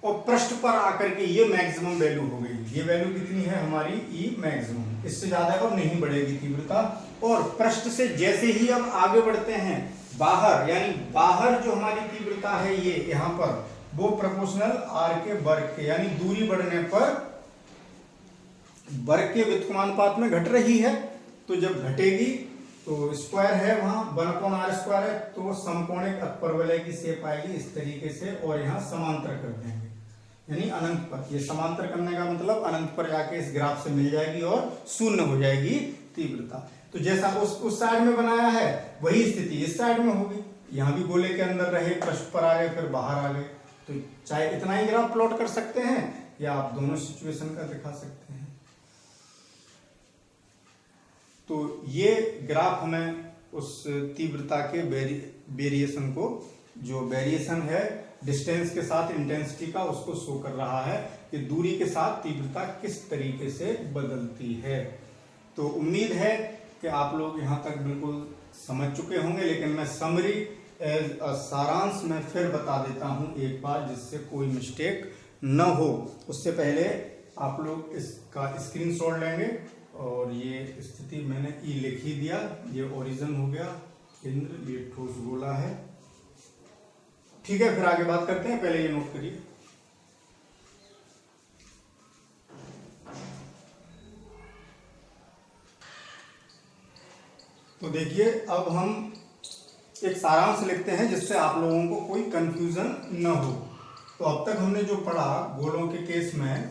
और पृष्ठ पर आकर के ये मैक्सिमम वैल्यू हो गई, ये वैल्यू कितनी है हमारी E मैक्सिमम, इससे ज्यादा अब नहीं बढ़ेगी तीव्रता। और पृष्ठ से जैसे ही अब आगे बढ़ते हैं बाहर, यानी बाहर जो हमारी तीव्रता है ये यहाँ पर, वो प्रोपोर्शनल R के वर्ग के, यानी दूरी बढ़ने पर वर्ग के व्युत्क्रमानुपात में घट रही है। तो जब घटेगी तो स्क्वायर है वहां 1/r² है, तो समकोणिक अपरवलय की शेप आएगी इस तरीके से, और यहाँ समांतर कर देंगे यानी अनंत पर। ये समांतर करने का मतलब अनंत पर जाके इस ग्राफ से मिल जाएगी और शून्य हो जाएगी तीव्रता। तो जैसा उस साइड में बनाया है वही स्थिति इस साइड में होगी। यहाँ भी गोले के अंदर रहे, पृष्ठ पर आ गए, फिर बाहर आ गए। तो चाहे इतना ही ग्राफ प्लॉट कर सकते हैं या आप दोनों सिचुएशन का दिखा सकते हैं। तो ये ग्राफ हमें उस तीव्रता के वेरिएशन को, जो वेरिएशन है डिस्टेंस के साथ इंटेंसिटी का, उसको शो कर रहा है कि दूरी के साथ तीव्रता किस तरीके से बदलती है। तो उम्मीद है कि आप लोग यहाँ तक बिल्कुल समझ चुके होंगे, लेकिन मैं समरी एज सारांश में फिर बता देता हूँ एक बार, जिससे कोई मिस्टेक न हो। उससे पहले आप लोग इसका स्क्रीनशॉट लेंगे और ये स्थिति मैंने ई लिख ही दिया। ये ओरिजिन हो गया, केंद्र, ये ठोस गोला है। ठीक है, फिर आगे बात करते हैं। पहले ये नोट करिए। तो देखिए, अब हम एक सारांश लिखते हैं जिससे आप लोगों को कोई कंफ्यूजन न हो। तो अब तक हमने जो पढ़ा गोलों के केस में,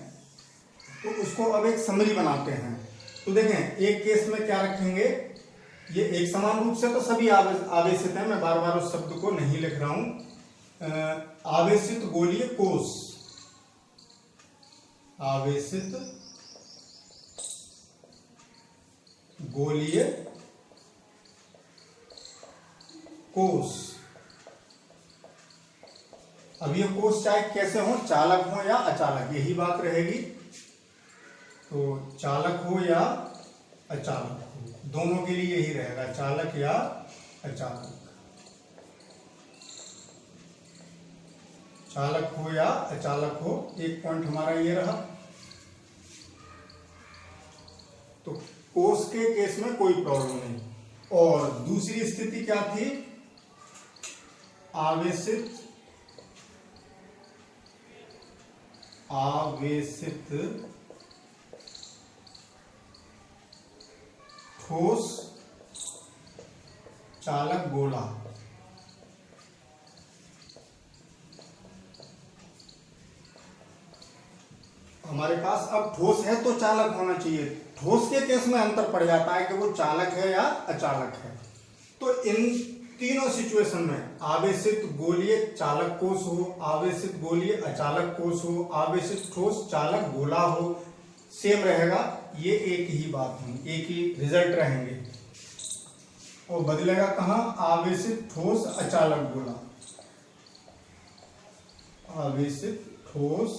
तो उसको अब एक समरी बनाते हैं। तो देखें, एक केस में क्या रखेंगे, ये एक समान रूप से तो सभी आवेशित हैं, मैं बार बार उस शब्द को नहीं लिख रहा हूं। आवेशित गोलीय कोष, आवेशित गोलीय कोष। अब ये कोष चाहे कैसे हो, चालक हो या अचालक, यही बात रहेगी। तो चालक हो या अचालक हो, दोनों के लिए यही रहेगा, चालक या अचालक। चालक हो या अचालक हो, एक पॉइंट हमारा ये रहा। तो कोष के केस में कोई प्रॉब्लम नहीं। और दूसरी स्थिति क्या थी, आवेशित ठोस चालक गोला। हमारे पास अब ठोस है तो चालक होना चाहिए। ठोस के केस में अंतर पड़ जाता है कि वो चालक है या अचालक है। तो इन तीनों सिचुएशन में आवेशित गोलीय चालक कोष हो, आवेशित गोलीय अचालक कोष हो, आवेशित ठोस चालक गोला हो, सेम रहेगा। ये एक ही बात है, एक ही रिजल्ट रहेंगे। और बदलेगा कहाँ, आवेशित ठोस अचालक गोला, आवेशित ठोस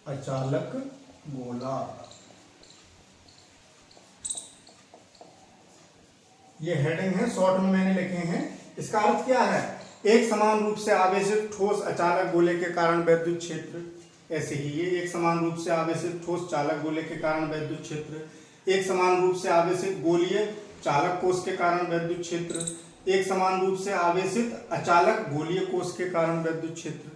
अचालक गोला। ये हेडिंग है, शॉर्ट में मैंने लिखे हैं। इसका अर्थ क्या है, एक समान रूप से आवेशित ठोस अचालक गोले के कारण वैद्युत क्षेत्र, ऐसे ही ये एक समान रूप से आवेशित ठोस चालक गोले के कारण वैद्युत क्षेत्र, एक समान रूप से आवेशित गोलीय चालक कोष के कारण वैद्युत क्षेत्र, एक समान रूप से आवेशित अचालक गोलीय कोष के कारण वैद्युत क्षेत्र।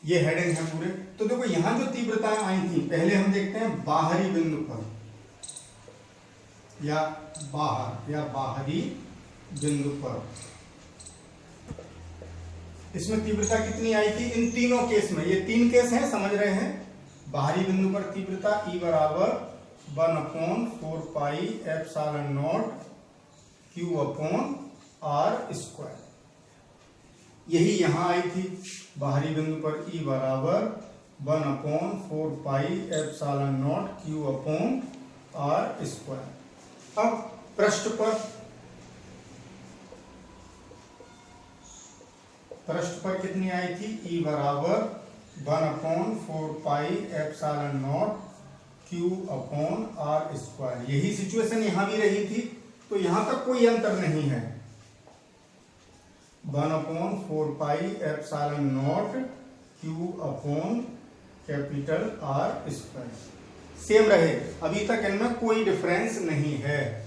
ये हेडिंग है पूरे। तो देखो, यहां जो तीव्रताएं आई थी, पहले हम देखते हैं बाहरी बिंदु पर या बाहरी बिंदु पर। इसमें तीव्रता कितनी आई थी इन तीनों केस में, ये तीन केस हैं, समझ रहे हैं। बाहरी बिंदु पर तीव्रता E बराबर 1/4 पाई एप्सिलॉन नॉट Q/r²। यही यहां आई थी, बाहरी बिंदु पर E बराबर 1/4 पाई एप्सिलॉन नॉट Q/r²। अब पृष्ठ पर कितनी आई थी, E बराबर 1/4 पाई एप्सिलॉन नॉट Q/r²। यही सिचुएशन यहां भी रही थी, तो यहां तक कोई अंतर नहीं है। 1/4 pi epsilon not Q/R² same रहे। अभी तक इनमें कोई डिफरेंस नहीं है।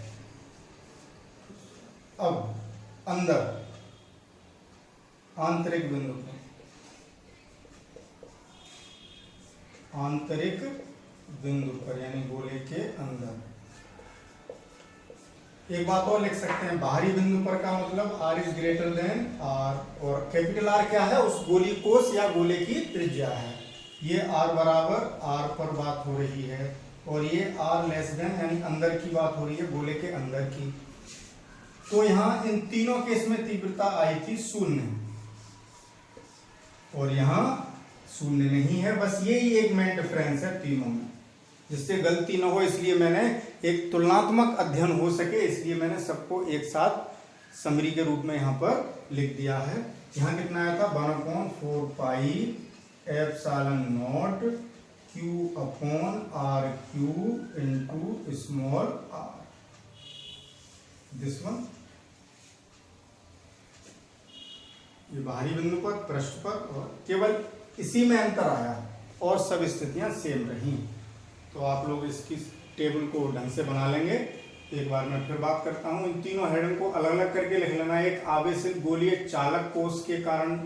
अब अंदर आंतरिक बिंदु पर, आंतरिक बिंदु पर यानी गोले के अंदर, एक बात और लिख सकते हैं, बाहरी बिंदु पर का मतलब R is greater than R, और कैपिटल R क्या है, उस गोली कोष या गोले की त्रिज्या है। ये R बराबर R पर बात हो रही है, और ये आर लेस देन यानी अंदर की बात हो रही है, गोले के अंदर की। तो यहाँ इन तीनों केस में तीव्रता आई थी 0 और यहाँ 0 नहीं है। बस यही एक मेन डिफरेंस है तीनों में, जिससे गलती न हो इसलिए मैंने एक तुलनात्मक अध्ययन हो सके इसलिए मैंने सबको एक साथ समरी के रूप में यहाँ पर लिख दिया है। यहाँ कितना आया था 1/4 pi epsilon naught q upon r q into small r, this one. ये बाहरी बिंदु पर, पृष्ठ पर, और केवल इसी में अंतर आया और सब स्थितियां सेम रही। तो आप लोग इसकी टेबल को ढंग से बना लेंगे। एक बार मैं फिर बात करता हूं, इन तीनों हेडन को अलग अलग करके लिख लेना। एक आवेशित गोलीय चालक कोष के कारण,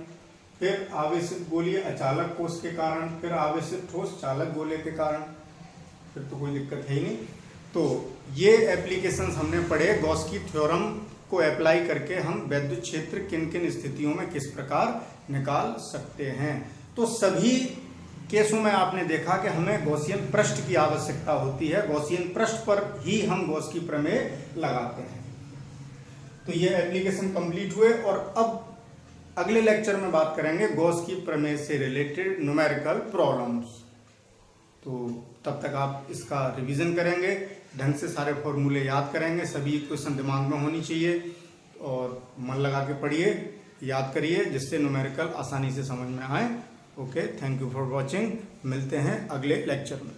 फिर आवेशित गोलीय अचालक कोष के कारण, फिर आवेशित ठोस चालक गोले के कारण, फिर तो कोई दिक्कत है ही नहीं। तो ये एप्लीकेशंस हमने पढ़े। गॉस की थ्योरम को अप्लाई करके हम वैद्युत क्षेत्र किन किन स्थितियों में किस प्रकार निकाल सकते हैं। तो सभी केसों में आपने देखा कि हमें गॉसियन पृष्ठ की आवश्यकता होती है, गॉसियन पृष्ठ पर ही हम गॉस की प्रमेय लगाते हैं। तो ये एप्लीकेशन कंप्लीट हुए और अब अगले लेक्चर में बात करेंगे गॉस की प्रमेय से रिलेटेड न्यूमेरिकल प्रॉब्लम्स। तो तब तक आप इसका रिवीजन करेंगे, ढंग से सारे फॉर्मूले याद करेंगे, सभी क्वेश्चन दिमाग में होनी चाहिए और मन लगा के पढ़िए, याद करिए, जिससे न्यूमेरिकल आसानी से समझ में आए। Okay, thank you for watching. मिलते हैं अगले लेक्चर में।